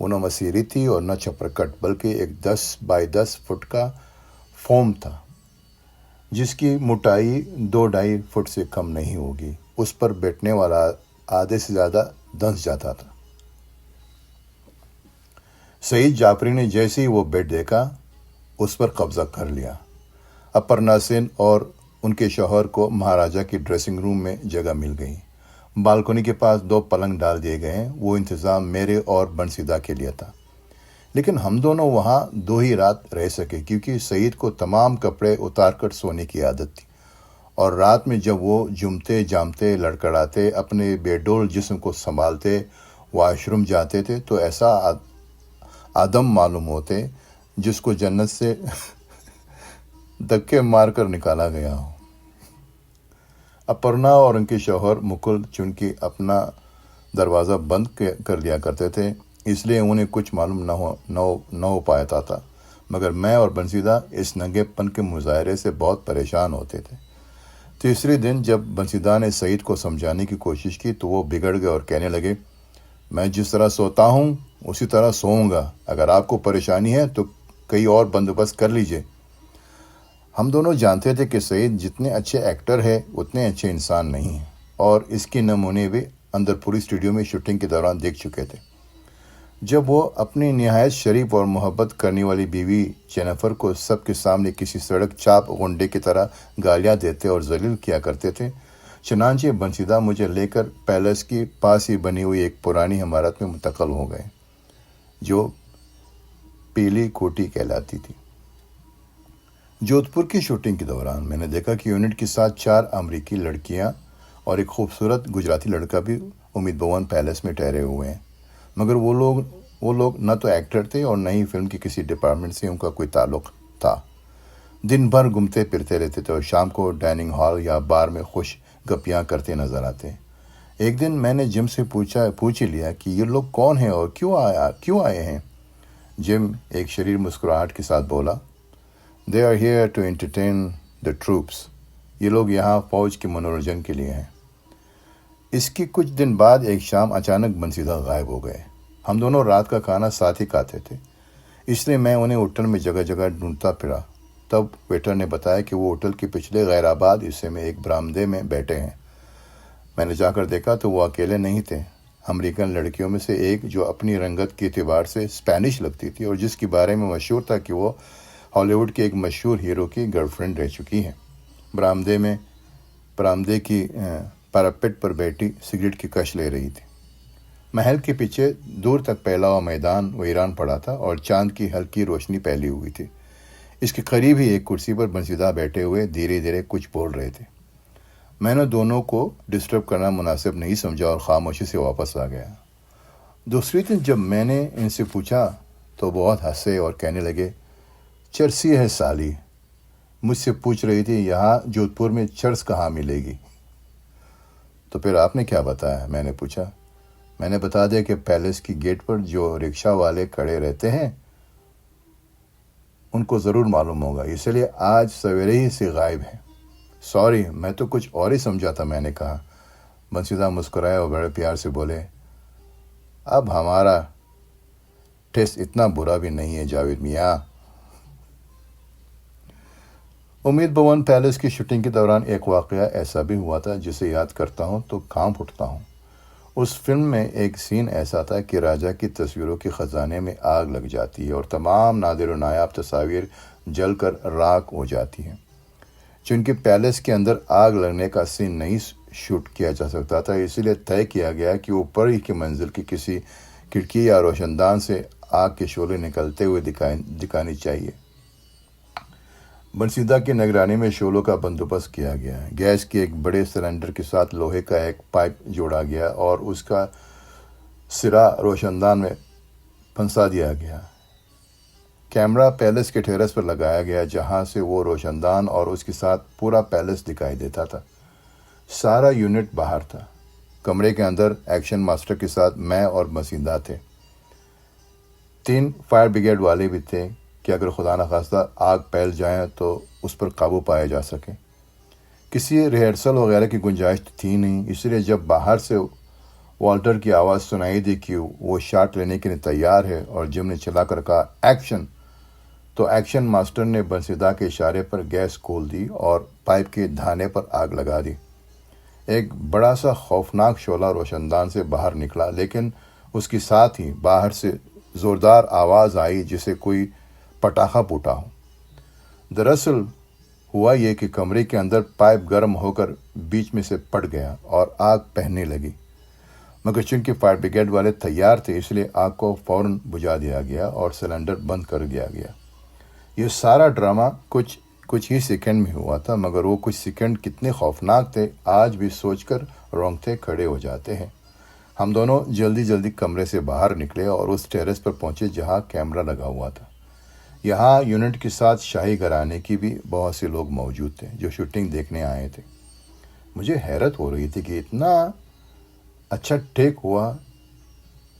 وہ نہ مسیری تھی اور نہ چپرکٹ، بلکہ ایک 10 بائی 10 فٹ کا فوم تھا جس کی موٹائی 2-2.5 فٹ سے کم نہیں ہوگی۔ اس پر بیٹھنے والا آدھے سے زیادہ دھنس جاتا تھا۔ سعید جعفری نے جیسے ہی وہ بیڈ دیکھا اس پر قبضہ کر لیا۔ اپرنا سین اور ان کے شوہر کو مہاراجا کی ڈریسنگ روم میں جگہ مل گئی۔ بالکنی کے پاس 2 پلنگ ڈال دیے گئے ہیں۔ وہ انتظام میرے اور بنسیدہ کے لیے تھا، لیکن ہم دونوں وہاں 2 ہی رات رہ سکے کیونکہ سعید کو تمام کپڑے اتار کر سونے کی عادت تھی، اور رات میں جب وہ جمتے جامتے لڑکڑاتے اپنے بے ڈول جسم کو سنبھالتے واش روم جاتے تھے تو ایسا آدم معلوم ہوتے جس کو جنت سے دھکے مار کر نکالا گیا ہو۔ اپرنا اور ان کے شوہر مکل چونکہ اپنا دروازہ بند کر لیا کرتے تھے، اس لیے انہیں کچھ معلوم نہ ہو پاتا تھا، مگر میں اور بنسیدہ اس ننگے پن کے مظاہرے سے بہت پریشان ہوتے تھے۔ تیسرے دن جب بنسیدہ نے سعید کو سمجھانے کی کوشش کی تو وہ بگڑ گئے اور کہنے لگے، میں جس طرح سوتا ہوں اسی طرح سوؤں گا، اگر آپ کو پریشانی ہے تو کئی اور بندوبست کر لیجئے۔ ہم دونوں جانتے تھے کہ سعید جتنے اچھے ایکٹر ہے اتنے اچھے انسان نہیں ہیں، اور اس کے نمونے بھی اندر پوری اسٹوڈیو میں شوٹنگ کے دوران دیکھ چکے تھے۔ جب وہ اپنی نہایت شریف اور محبت کرنے والی بیوی جینیفر کو سب کے سامنے کسی سڑک چاپ غنڈے کی طرح گالیاں دیتے اور ذلیل کیا کرتے تھے، چنانچہ بنسیدہ مجھے لے کر پیلس کی پاس ہی بنی ہوئی ایک پرانی عمارت میں منتقل ہو گئے جو پیلی کوٹی کہلاتی تھی۔ جودھ پور کی شوٹنگ کے دوران میں نے دیکھا کہ یونٹ کے ساتھ 4 امریکی لڑکیاں اور ایک خوبصورت گجراتی لڑکا بھی امید بھون پیلس میں ٹھہرے ہوئے ہیں، مگر وہ لوگ نہ تو ایکٹر تھے اور نہ ہی فلم کی کسی ڈپارٹمنٹ سے ان کا کوئی تعلق تھا۔ دن بھر گھومتے پھرتے رہتے تھے اور شام کو ڈائننگ ہال یا بار میں خوش گپیاں کرتے نظر آتے۔ ایک دن میں نے جم سے پوچھ لیا کہ یہ لوگ کون ہیں اور کیوں آئے ہیں؟ جم ایک شریر مسکراہٹ کے ساتھ بولا، They are here to entertain the troops. یہ لوگ یہاں فوج کے منورنجن کے لیے ہیں۔ اس کی کچھ دن بعد ایک شام اچانک بنسیدہ غائب ہو گئے۔ ہم دونوں رات کا کھانا ساتھ ہی کھاتے تھے، اس لیے میں انہیں ہوٹل میں جگہ جگہ ڈھونڈتا پھرا۔ تب ویٹر نے بتایا کہ وہ ہوٹل کے پچھلے غیر آباد حصے میں ایک برآمدے میں بیٹھے ہیں۔ میں نے جا کر دیکھا تو وہ اکیلے نہیں تھے۔ امریکن لڑکیوں میں سے ایک جو اپنی رنگت کے اعتبار سے اسپینش لگتی تھی اور جس کے بارے میں مشہور تھا کہ وہ ہالی ووڈ کے ایک مشہور ہیرو کی گرل فرینڈ رہ چکی ہیں، برآمدے کی پیراپٹ پر بیٹھی سگریٹ کی کش لے رہی تھی۔ محل کے پیچھے دور تک پھیلا ہوا میدان ویران پڑا تھا اور چاند کی ہلکی روشنی پھیلی ہوئی تھی۔ اس کے قریب ہی ایک کرسی پر بنسیدہ بیٹھے ہوئے دھیرے دھیرے کچھ بول رہے تھے۔ میں نے دونوں کو ڈسٹرب کرنا مناسب نہیں سمجھا اور خاموشی سے واپس آ گیا۔ دوسری دن جب میں نے ان سے پوچھا تو بہت ہنسے اور کہنے لگے، چرسی ہے سالی، مجھ سے پوچھ رہی تھی یہاں جودھ پور میں چرس کہاں ملے گی؟ تو پھر آپ نے کیا بتایا؟ میں نے پوچھا۔ میں نے بتا دیا کہ پیلس کی گیٹ پر جو رکشہ والے کھڑے رہتے ہیں ان کو ضرور معلوم ہوگا، اس لیے آج سویرے ہی سے غائب ہے۔ سوری، میں تو کچھ اور ہی سمجھا تھا، میں نے کہا۔ بنسیدہ مسکرائے اور بڑے پیار سے بولے، اب ہمارا ٹیسٹ اتنا برا بھی نہیں ہے جاوید میاں۔ امید بھون پیلس کی شوٹنگ کے دوران ایک واقعہ ایسا بھی ہوا تھا جسے یاد کرتا ہوں تو کانپ اٹھتا ہوں۔ اس فلم میں ایک سین ایسا تھا کہ راجا کی تصویروں کے خزانے میں آگ لگ جاتی ہے اور تمام نادر و نایاب تصاویر جل کر راکھ ہو جاتی ہیں۔ چونکہ پیلس کے اندر آگ لگنے کا سین نہیں شوٹ کیا جا سکتا تھا، اسی لیے طے کیا گیا کہ اوپر ہی کی منزل کی کسی کھڑکی یا روشن دان سے آگ کے شعلے نکلتے ہوئے دکھانی چاہیے۔ بنسیدہ کی نگرانی میں شعلوں کا بندوبست کیا گیا۔ گیس کے ایک بڑے سلنڈر کے ساتھ لوہے کا ایک پائپ جوڑا گیا اور اس کا سرا روشن دان میں پھنسا دیا گیا۔ کیمرہ پیلس کے ٹیرس پر لگایا گیا، جہاں سے وہ روشن دان اور اس کے ساتھ پورا پیلس دکھائی دیتا تھا۔ سارا یونٹ باہر تھا۔ کمرے کے اندر ایکشن ماسٹر کے ساتھ میں اور بنسیدہ تھے۔ 3 فائر بریگیڈ والے بھی تھے کہ اگر خدا نخواستہ آگ پھیل جائے تو اس پر قابو پایا جا سکے۔ کسی ریہرسل وغیرہ کی گنجائش تھی نہیں، اس لیے جب باہر سے والٹر کی آواز سنائی دی کہ وہ شاٹ لینے کے لیے تیار ہے اور جم نے چلا کر کہا ایکشن، تو ایکشن ماسٹر نے بنسیدہ کے اشارے پر گیس کھول دی اور پائپ کے دھانے پر آگ لگا دی۔ ایک بڑا سا خوفناک شعلہ روشن دان سے باہر نکلا، لیکن اس کے ساتھ ہی باہر سے زوردار آواز آئی جسے کوئی پٹاخہ پھوٹا ہو۔ دراصل ہوا یہ کہ کمرے کے اندر پائپ گرم ہو کر بیچ میں سے پھٹ گیا اور آگ پھیلنے لگی، مگر چونکہ فائر بریگیڈ والے تیار تھے اس لیے آگ کو فوراً بجھا دیا گیا اور سلنڈر بند کر دیا گیا۔ یہ سارا ڈرامہ کچھ ہی سیکنڈ میں ہوا تھا، مگر وہ کچھ سیکنڈ کتنے خوفناک تھے آج بھی سوچ کر رونگٹے کھڑے ہو جاتے ہیں۔ ہم دونوں جلدی کمرے سے باہر نکلے اور اس ٹیرس پر پہنچے جہاں کیمرہ لگا ہوا تھا۔ یہاں یونٹ کے ساتھ شاہی گھرانے کی بھی بہت سے لوگ موجود تھے جو شوٹنگ دیکھنے آئے تھے۔ مجھے حیرت ہو رہی تھی کہ اتنا اچھا ٹیک ہوا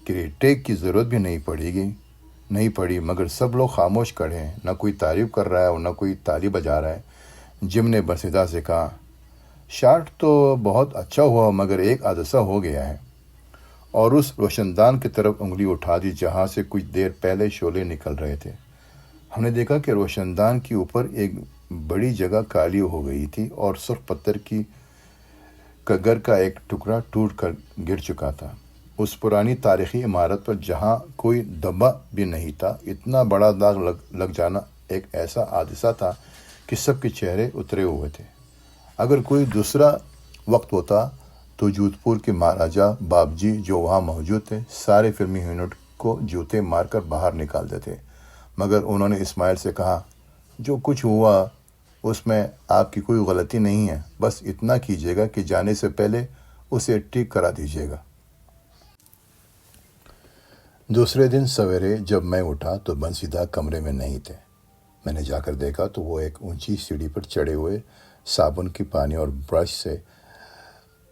کہ ٹیک کی ضرورت بھی نہیں پڑی، مگر سب لوگ خاموش کھڑے ہیں، نہ کوئی تعریف کر رہا ہے اور نہ کوئی تالی بجا رہا ہے۔ جم نے بنسیدہ سے کہا شاٹ تو بہت اچھا ہوا، مگر ایک حادثہ ہو گیا ہے، اور اس روشن دان کی طرف انگلی اٹھا دی جہاں سے کچھ دیر پہلے شعلے نکل رہے تھے۔ ہم نے دیکھا کہ روشن دان کے اوپر ایک بڑی جگہ کالی ہو گئی تھی اور سرخ پتھر کی کگر کا ایک ٹکڑا ٹوٹ کر گر چکا تھا۔ اس پرانی تاریخی عمارت پر جہاں کوئی دھبا بھی نہیں تھا، اتنا بڑا داغ لگ جانا ایک ایسا حادثہ تھا کہ سب کے چہرے اترے ہوئے تھے۔ اگر کوئی دوسرا وقت ہوتا تو جودھ پور کے مہاراجا بابجی جو وہاں موجود تھے سارے فلمی یونٹ کو جوتے مار کر باہر نکال دیتے، مگر انہوں نے اسماعیل سے کہا جو کچھ ہوا اس میں آپ کی کوئی غلطی نہیں ہے، بس اتنا کیجیے گا کہ جانے سے پہلے اسے ٹھیک کرا دیجیے گا۔ دوسرے دن سویرے جب میں اٹھا تو بنسیدہ کمرے میں نہیں تھے۔ میں نے جا کر دیکھا تو وہ ایک اونچی سیڑھی پر چڑھے ہوئے صابن کی پانی اور برش سے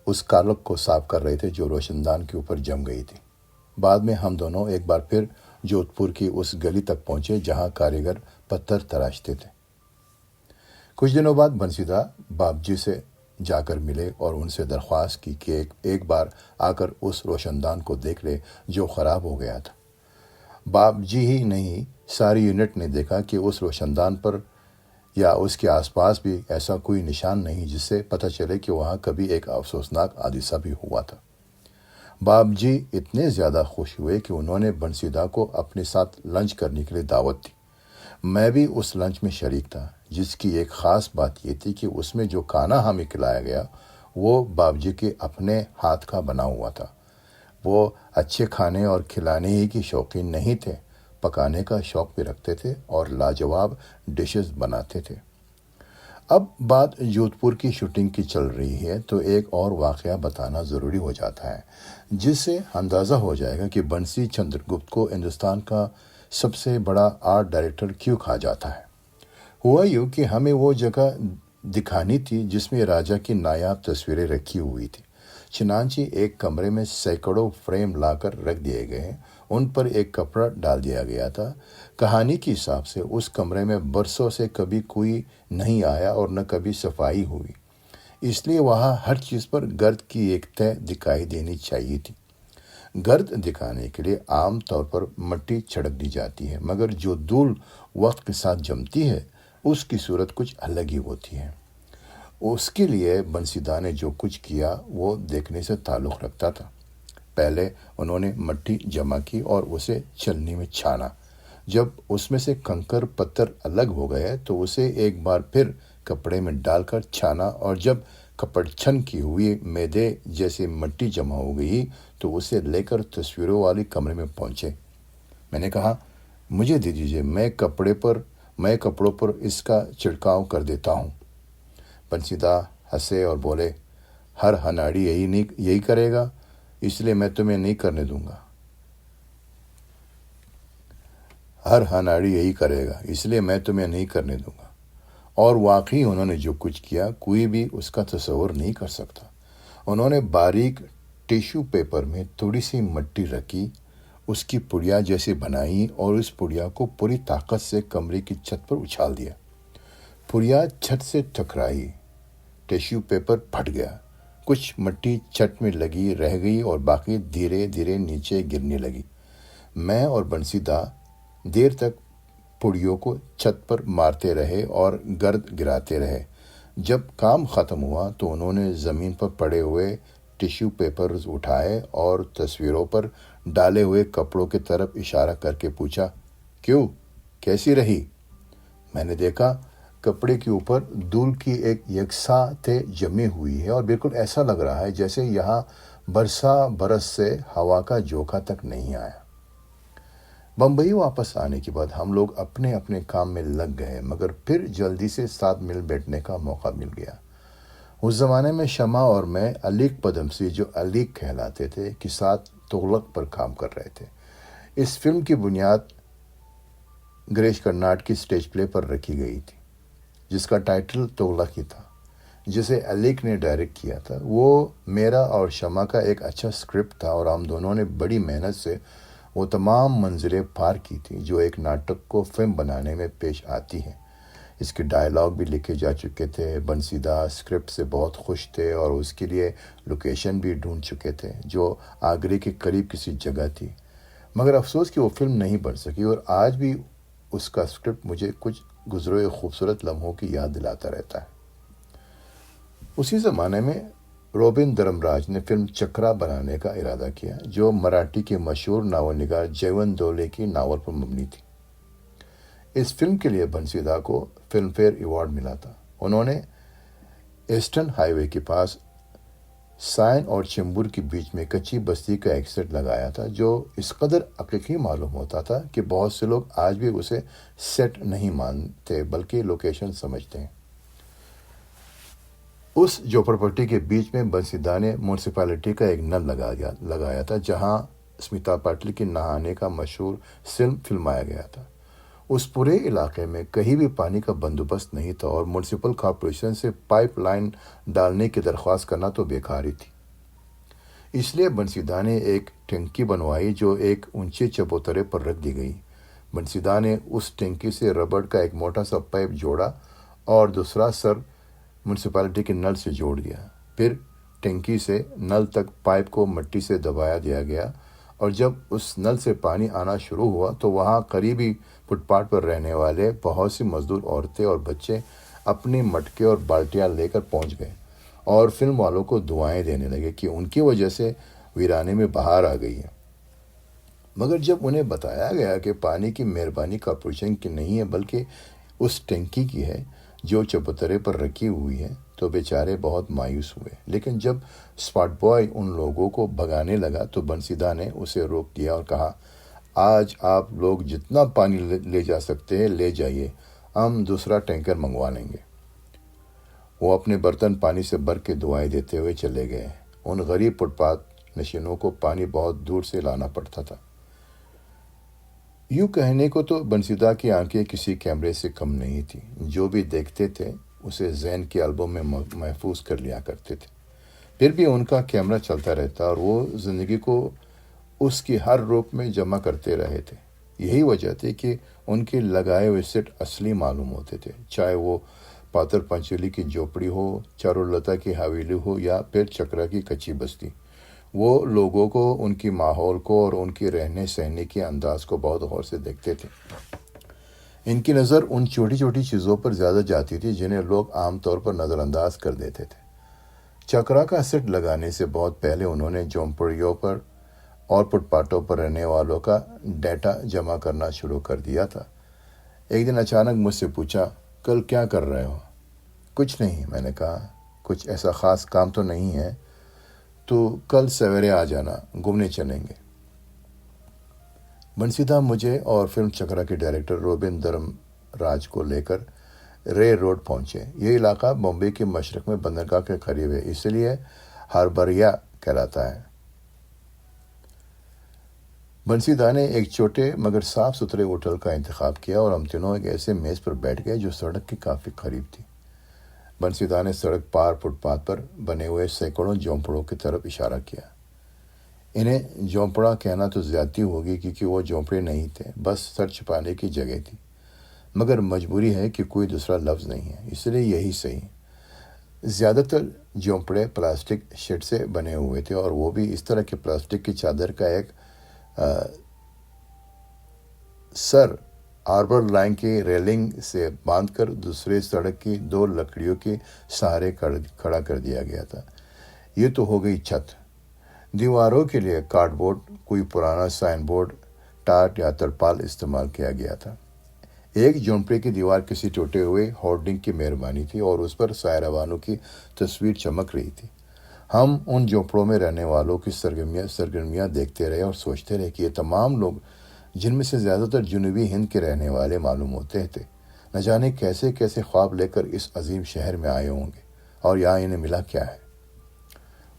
اس کالک کو صاف کر رہے تھے جو روشن دان کے اوپر جم گئی تھی۔ بعد میں ہم دونوں ایک بار پھر جودھ پور کی اس گلی تک پہنچے جہاں کاریگر پتھر تراشتے تھے۔ کچھ دنوں بعد بنسیدہ باپ جی سے جا کر ملے اور ان سے درخواست کی کہ ایک بار آ کر اس روشن دان کو دیکھ لے جو خراب ہو گیا تھا۔ باپ جی ہی نہیں، ساری یونٹ نے دیکھا کہ اس روشن دان پر یا اس کے آس پاس بھی ایسا کوئی نشان نہیں جس سے پتہ چلے کہ وہاں کبھی ایک افسوسناک حادثہ بھی ہوا تھا۔ باپ جی اتنے زیادہ خوش ہوئے کہ انہوں نے بنسیدہ کو اپنے ساتھ لنچ کرنے کے لیے دعوت دی۔ میں بھی اس لنچ میں شریک تھا، جس کی ایک خاص بات یہ تھی کہ اس میں جو کھانا ہمیں کھلایا گیا وہ باپ جی کے اپنے ہاتھ کا بنا ہوا تھا۔ وہ اچھے کھانے اور کھلانے ہی کی شوقین نہیں تھے، پکانے کا شوق بھی رکھتے تھے اور لاجواب ڈشز بناتے تھے۔ اب بات جودھ پور کی شوٹنگ کی چل رہی ہے تو ایک اور واقعہ بتانا ضروری ہو جاتا ہے جس سے اندازہ ہو جائے گا کہ بنسی چندر گپت کو ہندوستان کا سب سے بڑا آرٹ ڈائریکٹر کیوں کہا جاتا ہے۔ ہوا یوں کہ ہمیں وہ جگہ دکھانی تھی جس میں راجا کی نایاب تصویریں رکھی ہوئی تھی، چنانچہ ایک کمرے میں سینکڑوں فریم لا کر رکھ دیے گئے، ان پر ایک کپڑا ڈال دیا گیا تھا۔ کہانی کے حساب سے اس کمرے میں برسوں سے کبھی کوئی نہیں آیا اور نہ کبھی صفائی ہوئی، اس لیے وہاں ہر چیز پر گرد کی ایک تہ دکھائی دینی چاہیے تھی۔ گرد دکھانے کے لیے عام طور پر مٹی چھڑک دی جاتی ہے، مگر جو دھول وقت کے ساتھ جمتی ہے اس کی صورت کچھ الگ ہی ہوتی ہے۔ اس کے لیے بنسیدہ نے جو کچھ کیا وہ دیکھنے سے تعلق رکھتا تھا۔ پہلے انہوں نے مٹی جمع کی اور اسے چھلنی میں چھانا۔ جب اس میں سے کنکر پتھر الگ ہو گئے تو اسے ایک بار پھر کپڑے میں ڈال کر چھانا اور جب کپڑچھن کی ہوئی میدے جیسی مٹی جمع ہو گئی تو اسے لے کر تصویروں والی کمرے میں پہنچے۔ میں نے کہا، مجھے دے دیجیے، میں کپڑوں پر اس کا چھڑکاؤ کر دیتا ہوں۔ بنسی دا ہنسے اور بولے، ہر ہناڑی یہی کرے گا، اس لیے میں تمہیں نہیں کرنے دوں گا۔ اور واقعی انہوں نے جو کچھ کیا کوئی بھی اس کا تصور نہیں کر سکتا۔ انہوں نے باریک ٹیشو پیپر میں تھوڑی سی مٹی رکھی، اس کی پڑیا جیسے بنائی اور اس پڑیا کو پوری طاقت سے کمرے کی چھت پر اچھال دیا۔ پڑیا چھت سے ٹکرائی، ٹیشو پیپر پھٹ گیا، کچھ مٹی چھت میں لگی رہ گئی اور باقی دھیرے دھیرے نیچے گرنے لگی۔ میں اور بنسی دا دیر تک پڑیوں کو چھت پر مارتے رہے اور گرد گراتے رہے۔ جب کام ختم ہوا تو انہوں نے زمین پر پڑے ہوئے ٹیشو پیپرز اٹھائے اور تصویروں پر ڈالے ہوئے کپڑوں کی طرف اشارہ کر کے پوچھا، کیوں، کیسی رہی؟ میں نے دیکھا کپڑے کے اوپر دھول کی ایک یکساں تہ جمی ہوئی ہے اور بالکل ایسا لگ رہا ہے جیسے یہاں برس سے ہوا کا جھونکا تک نہیں آیا۔ بمبئی واپس آنے کے بعد ہم لوگ اپنے اپنے کام میں لگ گئے، مگر پھر جلدی سے ساتھ مل بیٹھنے کا موقع مل گیا۔ اس زمانے میں شمع اور میں علیق پدمسی، جو علیق کہلاتے تھے، کے ساتھ تغلق پر کام کر رہے تھے۔ اس فلم کی بنیاد گریش کرناٹ کی سٹیج پلے پر رکھی گئی تھی، جس کا ٹائٹل تغلق ہی تھا، جسے علیق نے ڈائریکٹ کیا تھا۔ وہ میرا اور شمع کا ایک اچھا اسکرپٹ تھا اور ہم دونوں نے بڑی محنت سے وہ تمام منزلیں پار کی تھی جو ایک ناٹک کو فلم بنانے میں پیش آتی ہیں۔ اس کے ڈائلاگ بھی لکھے جا چکے تھے، بنسی دا اسکرپٹ سے بہت خوش تھے اور اس کے لیے لوکیشن بھی ڈھونڈ چکے تھے جو آگرے کے قریب کسی جگہ تھی، مگر افسوس کہ وہ فلم نہیں بن سکی اور آج بھی اس کا اسکرپٹ مجھے کچھ گزرے خوبصورت لمحوں کی یاد دلاتا رہتا ہے۔ اسی زمانے میں روبن دھرم راج نے فلم چکرا بنانے کا ارادہ کیا، جو مراٹھی کے مشہور ناول نگار جیون دولے کی ناول پر مبنی تھی۔ اس فلم کے لیے بنسی دا کو فلم فیئر ایوارڈ ملا تھا۔ انہوں نے ایسٹرن ہائی وے کے پاس سائن اور چیمبور کے بیچ میں کچی بستی کا ایک سیٹ لگایا تھا، جو اس قدر حقیقی معلوم ہوتا تھا کہ بہت سے لوگ آج بھی اسے سیٹ نہیں مانتے بلکہ لوکیشن سمجھتے ہیں۔ اس جھوپڑپٹی کے بیچ میں بنسی دا نے میونسپلٹی کا ایک نل لگایا تھا، جہاں اسمتا پاٹل کے نہانے کا مشہور سین فلمایا گیا تھا۔ اس پورے علاقے میں کہیں بھی پانی کا بندوبست نہیں تھا اور میونسپل کارپوریشن سے پائپ لائن ڈالنے کی درخواست کرنا تو بیکار ہی تھی۔ اس لیے بنسی دا نے ایک ٹینکی بنوائی جو ایک اونچے چبوترے پر رکھ دی گئی۔ بنسی دا نے اس ٹینکی سے ربڑ کا ایک موٹا سا پائپ جوڑا اور دوسرا سر میونسپلٹی کے نل سے جوڑ دیا۔ پھر ٹینکی سے نل تک پائپ کو مٹی سے دبایا دیا گیا اور جب اس نل سے پانی آنا شروع ہوا تو وہاں قریبی فٹ پاتھ پر رہنے والے بہت سی مزدور عورتیں اور بچے اپنی مٹکے اور بالٹیاں لے کر پہنچ گئے اور فلم والوں کو دعائیں دینے لگے کہ ان کی وجہ سے ویرانے میں بہار آ گئی ہے۔ مگر جب انہیں بتایا گیا کہ پانی کی مہربانی کارپوریشن کی نہیں ہے بلکہ اس ٹینکی کی ہے جو چبوترے پر رکھی ہوئی ہے، تو بیچارے بہت مایوس ہوئے۔ لیکن جب اسپاٹ بوائے ان لوگوں کو بھگانے لگا تو بنسی دا نے اسے روک دیا اور کہا، آج آپ لوگ جتنا پانی لے جا سکتے ہیں لے جائیے، ہم دوسرا ٹینکر منگوا لیں گے۔ وہ اپنے برتن پانی سے بھر کے دعائیں دیتے ہوئے چلے گئے۔ ان غریب فٹ پاتھ نشینوں کو پانی بہت دور سے لانا پڑتا تھا۔ یوں کہنے کو تو بنسی دا کی آنکھیں کسی کیمرے سے کم نہیں تھی، جو بھی دیکھتے تھے اسے ذہن کے البم میں محفوظ کر لیا کرتے تھے۔ پھر بھی ان کا کیمرہ چلتا رہتا اور وہ زندگی کو اس کی ہر روپ میں جمع کرتے رہے تھے۔ یہی وجہ تھی کہ ان کے لگائے ہوئے سیٹ اصلی معلوم ہوتے تھے، چاہے وہ پاتر پنچولی کی جھوپڑی ہو، چارولتا کی حویلی ہو یا پھر چکرا کی کچی بستی۔ وہ لوگوں کو، ان کی ماحول کو اور ان کی رہنے سہنے کے انداز کو بہت غور سے دیکھتے تھے۔ ان کی نظر ان چھوٹی چھوٹی چیزوں پر زیادہ جاتی تھی جنہیں لوگ عام طور پر نظر انداز کر دیتے تھے۔ چکرا کا سیٹ لگانے سے بہت پہلے انہوں نے جھونپڑیوں پر اور فٹ پاتھوں پر رہنے والوں کا ڈیٹا جمع کرنا شروع کر دیا تھا۔ ایک دن اچانک مجھ سے پوچھا، کل کیا کر رہے ہو؟ کچھ نہیں، میں نے کہا، کچھ ایسا خاص کام تو نہیں ہے، تو کل سویرے آ جانا، گھومنے چلیں گے۔ بنسیدہ مجھے اور فلم چکرا کے ڈائریکٹر روبن دھرم راج کو لے کر رے روڈ پہنچے۔ یہ علاقہ بمبئی کے مشرق میں بندرگاہ کے قریب ہے، اس لیے ہاربریا کہلاتا ہے۔ بنسیدہ نے ایک چھوٹے مگر صاف ستھرے ہوٹل کا انتخاب کیا اور ہم تینوں ایک ایسے میز پر بیٹھ گئے جو سڑک کے کافی قریب تھی۔ بنسیدہ نے سڑک پار فٹ پاتھ پر بنے ہوئے سینکڑوں جھونپڑوں کی طرف اشارہ کیا۔ انہیں جھونپڑا کہنا تو زیادتی ہوگی کیونکہ وہ جھونپڑے نہیں تھے، بس سر چھپانے کی جگہ تھی، مگر مجبوری ہے کہ کوئی دوسرا لفظ نہیں ہے، اس لیے یہی صحیح۔ زیادہ تر جھونپڑے پلاسٹک شیڈ سے بنے ہوئے تھے، اور وہ بھی اس طرح کے پلاسٹک کی چادر کا ایک سر ہاربر لائن کی ریلنگ سے باندھ کر دوسرے سڑک کی 2 لکڑیوں کے سہارے کھڑا کر دیا گیا تھا۔ یہ تو ہو گئی چھت۔ دیواروں کے لیے کارڈ بورڈ، کوئی پرانا سائن بورڈ، ٹارٹ یا ترپال استعمال کیا گیا تھا۔ ایک جھونپڑے کی دیوار کسی ٹوٹے ہوئے ہورڈنگ کی مہربانی تھی اور اس پر سایہ روانوں کی تصویر چمک رہی تھی۔ ہم ان جھونپڑوں میں رہنے والوں کی سرگرمیاں دیکھتے رہے اور سوچتے رہے کہ یہ تمام لوگ، جن میں سے زیادہ تر جنوبی ہند کے رہنے والے معلوم ہوتے تھے، نہ جانے کیسے کیسے خواب لے کر اس عظیم شہر میں آئے ہوں گے، اور یہاں انہیں ملا کیا ہے۔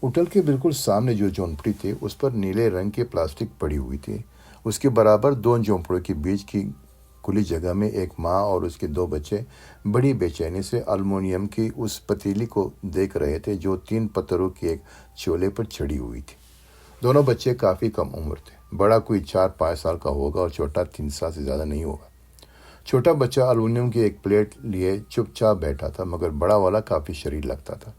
ہوٹل کے بالکل سامنے جو جھونپڑی تھی اس پر نیلے رنگ کی پلاسٹک پڑی ہوئی تھی۔ اس کے برابر 2 جھونپڑوں کے بیچ کی کھلی جگہ میں ایک ماں اور اس کے 2 بچے بڑی بے چینی سے المونیم کی اس پتیلی کو دیکھ رہے تھے جو 3 پتھروں کے ایک چولہے پر چڑھی ہوئی تھی۔ دونوں بچے کافی کم عمر تھے، بڑا کوئی 4-5 سال کا ہوگا اور چھوٹا 3 سال سے زیادہ نہیں ہوگا۔ چھوٹا بچہ المونیم کی ایک پلیٹ لیے چپ چاپ بیٹھا تھا، مگر بڑا والا کافی شریر لگتا تھا۔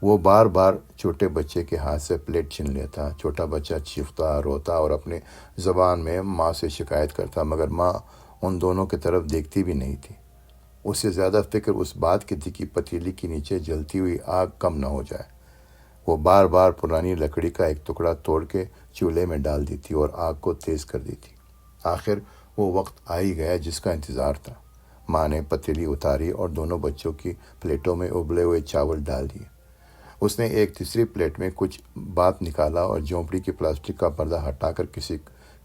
وہ بار بار چھوٹے بچے کے ہاتھ سے پلیٹ چھین لیتا۔ چھوٹا بچہ چیختا، روتا اور اپنے زبان میں ماں سے شکایت کرتا، مگر ماں ان دونوں کی طرف دیکھتی بھی نہیں تھی۔ اس سے زیادہ فکر اس بات کی تھی کہ پتیلی کے نیچے جلتی ہوئی آگ کم نہ ہو جائے۔ وہ بار بار پرانی لکڑی کا ایک ٹکڑا توڑ کے چولہے میں ڈال دیتی اور آگ کو تیز کر دیتی۔ آخر وہ وقت آ ہی گیا جس کا انتظار تھا۔ ماں نے پتیلی اتاری اور دونوں بچوں کی پلیٹوں میں ابلے ہوئے چاول ڈال دیے۔ اس نے ایک تیسری پلیٹ میں کچھ بات نکالا اور جھونپڑی کی پلاسٹک کا پردہ ہٹا کر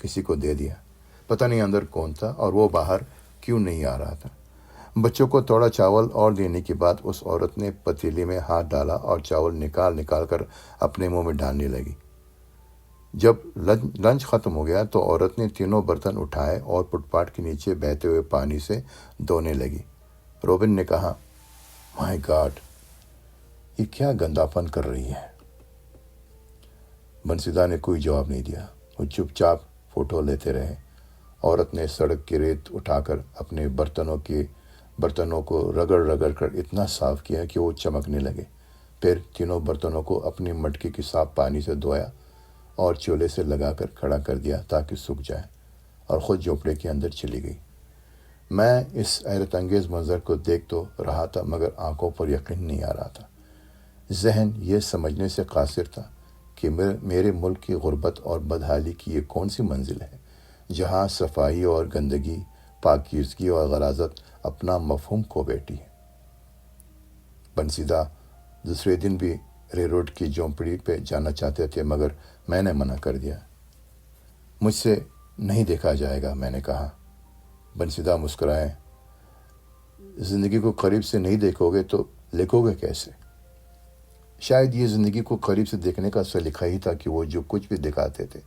کسی کو دے دیا۔ پتہ نہیں اندر کون تھا اور وہ باہر کیوں نہیں آ رہا تھا۔ بچوں کو تھوڑا چاول اور دینے کے بعد اس عورت نے پتیلی میں ہاتھ ڈالا اور چاول نکال کر اپنے منہ میں ڈالنے لگی۔ جب لنچ ختم ہو گیا تو عورت نے تینوں برتن اٹھائے اور فٹ پاتھ کے نیچے بہتے ہوئے پانی سے دھونے لگی۔ روبن نے کہا، مائی گاڈ، یہ کیا گندا پن کر رہی ہے۔ بنسیدہ نے کوئی جواب نہیں دیا، وہ چپ چاپ فوٹو لیتے رہے۔ عورت نے سڑک کی ریت اٹھا کر اپنے برتنوں کو رگڑ کر اتنا صاف کیا کہ وہ چمکنے لگے۔ پھر تینوں برتنوں کو اپنی مٹکی کے صاف پانی سے دھویا اور چولہے سے لگا کر کھڑا کر دیا تاکہ سوکھ جائے، اور خود جھونپڑے کے اندر چلی گئی۔ میں اس حیرت انگیز منظر کو دیکھ تو رہا تھا، مگر آنکھوں پر یقین نہیں آ رہا تھا۔ ذہن یہ سمجھنے سے قاصر تھا کہ میرے ملک کی غربت اور بدحالی کی یہ کون سی منزل ہے جہاں صفائی اور گندگی، پاکیزگی اور غلاظت اپنا مفہوم کھو بیٹھی ہے۔ بنسیدہ دوسرے دن بھی رے روڈ کی جھونپڑی پہ جانا چاہتے تھے، مگر میں نے منع کر دیا۔ مجھ سے نہیں دیکھا جائے گا، میں نے کہا۔ بنسیدہ مسکرائے، زندگی کو قریب سے نہیں دیکھو گے تو لکھو گے کیسے؟ شاید یہ زندگی کو قریب سے دیکھنے کا سلیقہ ہی تھا کہ وہ جو کچھ بھی دکھاتے تھے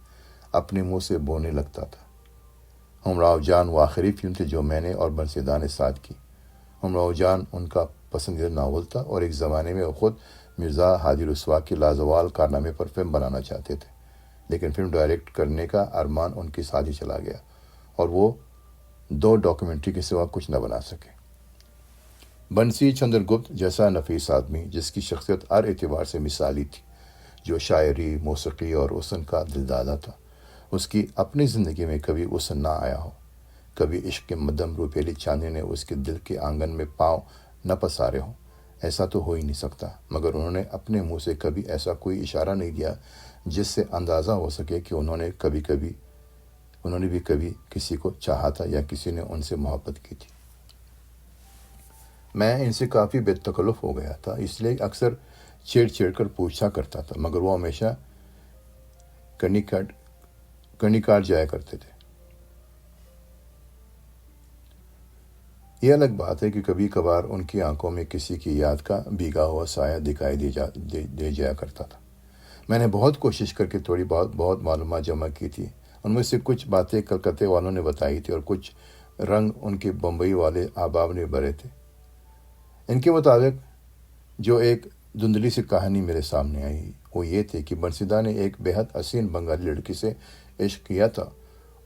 اپنے منہ سے بونے لگتا تھا۔ ہمراہ جان وہ آخری فلم تھی جو میں نے اور بنسیدہ نے ساتھ کی۔ ہمراہ جان ان کا پسندیدہ ناول تھا اور ایک زمانے میں وہ خود مرزا ہادی رسوا کے لازوال کارنامے پر فلم بنانا چاہتے تھے، لیکن فلم ڈائریکٹ کرنے کا ارمان ان کے ساتھ ہی چلا گیا اور وہ 2 ڈاکیومنٹری کے سوا کچھ نہ بنا سکے۔ بنسی چندر گپت جیسا نفیس آدمی جس کی شخصیت ہر اعتبار سے مثالی تھی، جو شاعری، موسیقی اور حسن کا دلدادہ تھا، اس کی اپنی زندگی میں کبھی حسن نہ آیا ہو، کبھی عشق کے مدھم روپیلی چاندنی نے اس کے دل کے آنگن میں پاؤں نہ پسارے ہوں، ایسا تو ہو ہی نہیں سکتا۔ مگر انہوں نے اپنے منہ سے کبھی ایسا کوئی اشارہ نہیں دیا جس سے اندازہ ہو سکے کہ انہوں نے بھی کبھی کسی کو چاہا تھا یا کسی نے ان سے محبت کی تھی۔ میں ان سے کافی بے تکلف ہو گیا تھا، اس لیے اکثر چھیڑ کر پوچھا کرتا تھا، مگر وہ ہمیشہ کنی کاٹ جایا کرتے تھے۔ یہ الگ بات ہے کہ کبھی کبھار ان کی آنکھوں میں کسی کی یاد کا بھیگا ہوا سایہ دکھائی دے جایا کرتا تھا۔ میں نے بہت کوشش کر کے تھوڑی بہت معلومات جمع کی تھی۔ ان میں سے کچھ باتیں کلکتے والوں نے بتائی تھی اور کچھ رنگ ان کے بمبئی والے احباب نے بھرے تھے۔ ان کے مطابق جو ایک دھندلی سی کہانی میرے سامنے آئی وہ یہ تھی کہ بنسیدہ نے ایک بے حد حسین بنگالی لڑکی سے عشق کیا تھا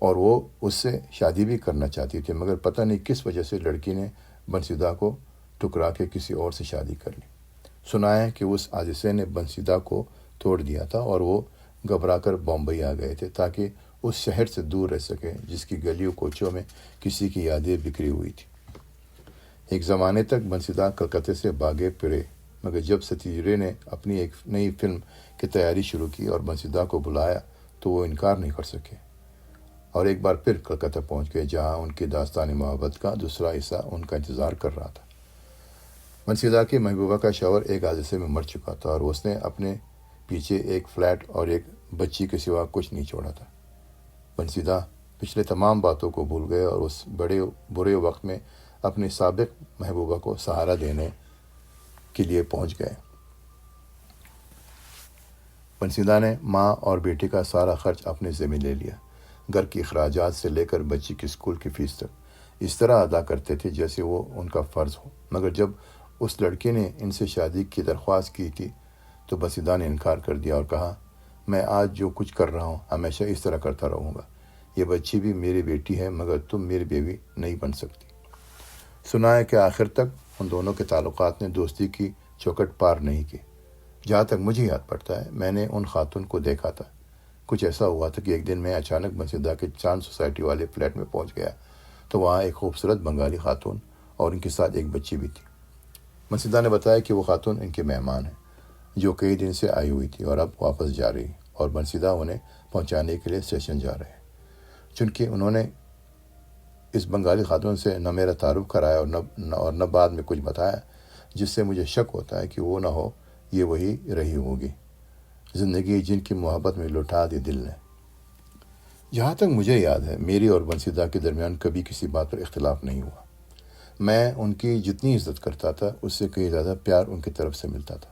اور وہ اس سے شادی بھی کرنا چاہتی تھی، مگر پتہ نہیں کس وجہ سے لڑکی نے بنسیدہ کو ٹکرا کے کسی اور سے شادی کر لی۔ سنا ہے کہ اس حادثے نے بنسیدہ کو توڑ دیا تھا اور وہ گھبرا کر بمبئی آ گئے تھے تاکہ اس شہر سے دور رہ سکے جس کی گلیوں کوچوں میں کسی کی یادیں بکھری ہوئی تھی۔ ایک زمانے تک بنسیدہ کلکتے سے بھاگے پھرے، مگر جب ستیش رے نے اپنی ایک نئی فلم کی تیاری شروع کی اور بنسیدہ کو بلایا تو وہ انکار نہیں کر سکے اور ایک بار پھر کلکتہ پہنچ گئے، جہاں ان کی داستانی محبت کا دوسرا حصہ ان کا انتظار کر رہا تھا۔ بنسیدہ کی محبوبہ کا شوہر ایک حادثے میں مر چکا تھا اور اس نے اپنے پیچھے ایک فلیٹ اور ایک بچی کے سوا کچھ نہیں چھوڑا تھا۔ بنسیدہ پچھلے تمام باتوں کو بھول گئے اور اس بڑے برے وقت میں اپنی سابق محبوبہ کو سہارا دینے کے لیے پہنچ گئے۔ بنسیدہ نے ماں اور بیٹی کا سارا خرچ اپنے ذمہ لے لیا، گھر کی اخراجات سے لے کر بچی کی اسکول کی فیس تک اس طرح ادا کرتے تھے جیسے وہ ان کا فرض ہو۔ مگر جب اس لڑکی نے ان سے شادی کی درخواست کی تھی تو بنسیدہ نے انکار کر دیا اور کہا، میں آج جو کچھ کر رہا ہوں ہمیشہ اس طرح کرتا رہوں گا۔ یہ بچی بھی میری بیٹی ہے مگر تم میری بیوی نہیں بن سکتی۔ سنا ہے کہ آخر تک ان دونوں کے تعلقات نے دوستی کی چوکھٹ پار نہیں کی۔ جہاں تک مجھے یاد پڑتا ہے میں نے ان خاتون کو دیکھا تھا۔ کچھ ایسا ہوا تھا کہ ایک دن میں اچانک بنسیدہ کے چاند سوسائٹی والے فلیٹ میں پہنچ گیا تو وہاں ایک خوبصورت بنگالی خاتون اور ان کے ساتھ ایک بچی بھی تھی۔ بنسیدہ نے بتایا کہ وہ خاتون ان کے مہمان ہیں جو کئی دن سے آئی ہوئی تھی اور اب واپس جا رہی اور بنسیدہ انہیں پہنچانے کے لیے اسٹیشن جا رہے ہیں۔ چونکہ انہوں نے اس بنگالی خاتون سے نہ میرا تعارف کرایا اور نہ بعد میں کچھ بتایا، جس سے مجھے شک ہوتا ہے کہ وہ نہ ہو یہ وہی رہی ہوگی زندگی جن کی محبت میں لٹا دی دل نے۔ جہاں تک مجھے یاد ہے میری اور بنسیدہ کے درمیان کبھی کسی بات پر اختلاف نہیں ہوا۔ میں ان کی جتنی عزت کرتا تھا اس سے کئی زیادہ پیار ان کی طرف سے ملتا تھا۔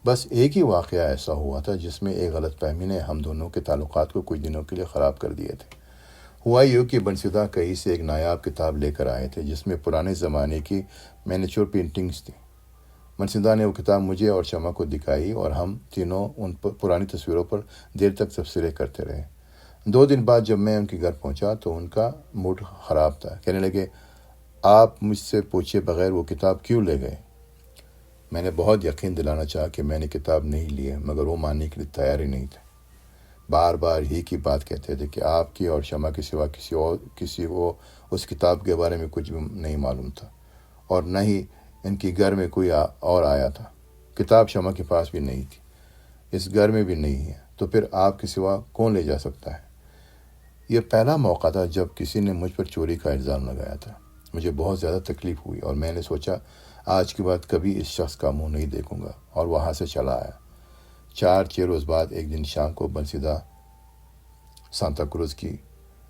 بس ایک ہی واقعہ ایسا ہوا تھا جس میں ایک غلط فہمی نے ہم دونوں کے تعلقات کو کچھ دنوں کے لیے خراب کر دیے تھے۔ ہوا یہ کہ بنسیدہ کہیں سے ایک نایاب کتاب لے کر آئے تھے جس میں پرانے زمانے کی مینیچور پینٹنگز تھیں۔ بنسیدہ نے وہ کتاب مجھے اور شمع کو دکھائی اور ہم تینوں ان پرانی تصویروں پر دیر تک تبصرے کرتے رہے۔ 2 دن بعد جب میں ان کے گھر پہنچا تو ان کا موڈ خراب تھا۔ کہنے لگے، آپ مجھ سے پوچھے بغیر وہ کتاب کیوں لے گئے؟ میں نے بہت یقین دلانا چاہا کہ میں نے کتاب نہیں لی ہے، مگر وہ ماننے کے لیے تیار ہی نہیں تھے۔ بار بار ہی کی بات کہتے تھے کہ آپ کی اور شمع کے سوا کسی کو اس کتاب کے بارے میں کچھ بھی نہیں معلوم تھا اور نہ ہی ان کے گھر میں کوئی اور آیا تھا۔ کتاب شمع کے پاس بھی نہیں تھی، اس گھر میں بھی نہیں ہے، تو پھر آپ کے سوا کون لے جا سکتا ہے؟ یہ پہلا موقع تھا جب کسی نے مجھ پر چوری کا الزام لگایا تھا۔ مجھے بہت زیادہ تکلیف ہوئی اور میں نے سوچا آج کے بعد کبھی اس شخص کا منہ نہیں دیکھوں گا اور وہاں سے چلا آیا۔ 4-6 روز بعد ایک دن شام کو بنسیدہ سانتا کروز کی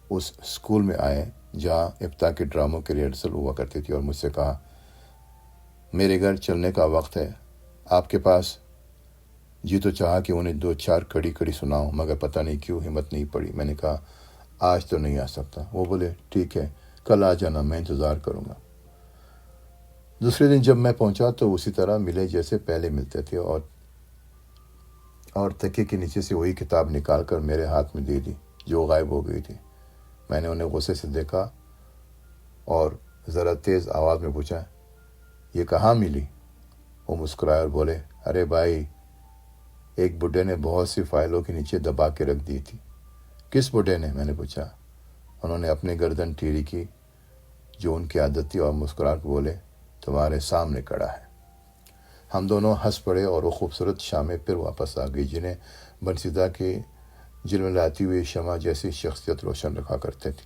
اس اسکول میں آئے جہاں ابتا کے ڈراموں کی ریہرسل ہوا کرتی تھی اور مجھ سے کہا، میرے گھر چلنے کا وقت ہے، آپ کے پاس؟ جی تو چاہا کہ انہیں 2-4 کڑی سناؤں مگر پتہ نہیں کیوں ہمت نہیں پڑی۔ میں نے کہا، آج تو نہیں آ سکتا۔ وہ بولے، ٹھیک ہے، کل آ جانا، میں انتظار کروں گا۔ دوسرے دن جب میں پہنچا تو اسی طرح ملے جیسے پہلے ملتے تھے اور تکیے کے نیچے سے وہی کتاب نکال کر میرے ہاتھ میں دے دی جو غائب ہو گئی تھی۔ میں نے انہیں غصے سے دیکھا اور ذرا تیز آواز میں پوچھا، یہ کہاں ملی؟ وہ مسکرائے اور بولے، ارے بھائی، ایک بڈھے نے بہت سی فائلوں کے نیچے دبا کے رکھ دی تھی۔ کس بڈھے نے؟ میں نے پوچھا۔ انہوں نے اپنی گردن ٹیڑھی کی جو ان کی عادت تھی اور مسکرا کے بولے، تمہارے سامنے کھڑا ہے۔ ہم دونوں ہنس پڑے اور وہ خوبصورت شامیں پھر واپس آ گئی جنہیں بنسیدہ کی جلملاتی ہوئی شمع جیسی شخصیت روشن رکھا کرتے تھے۔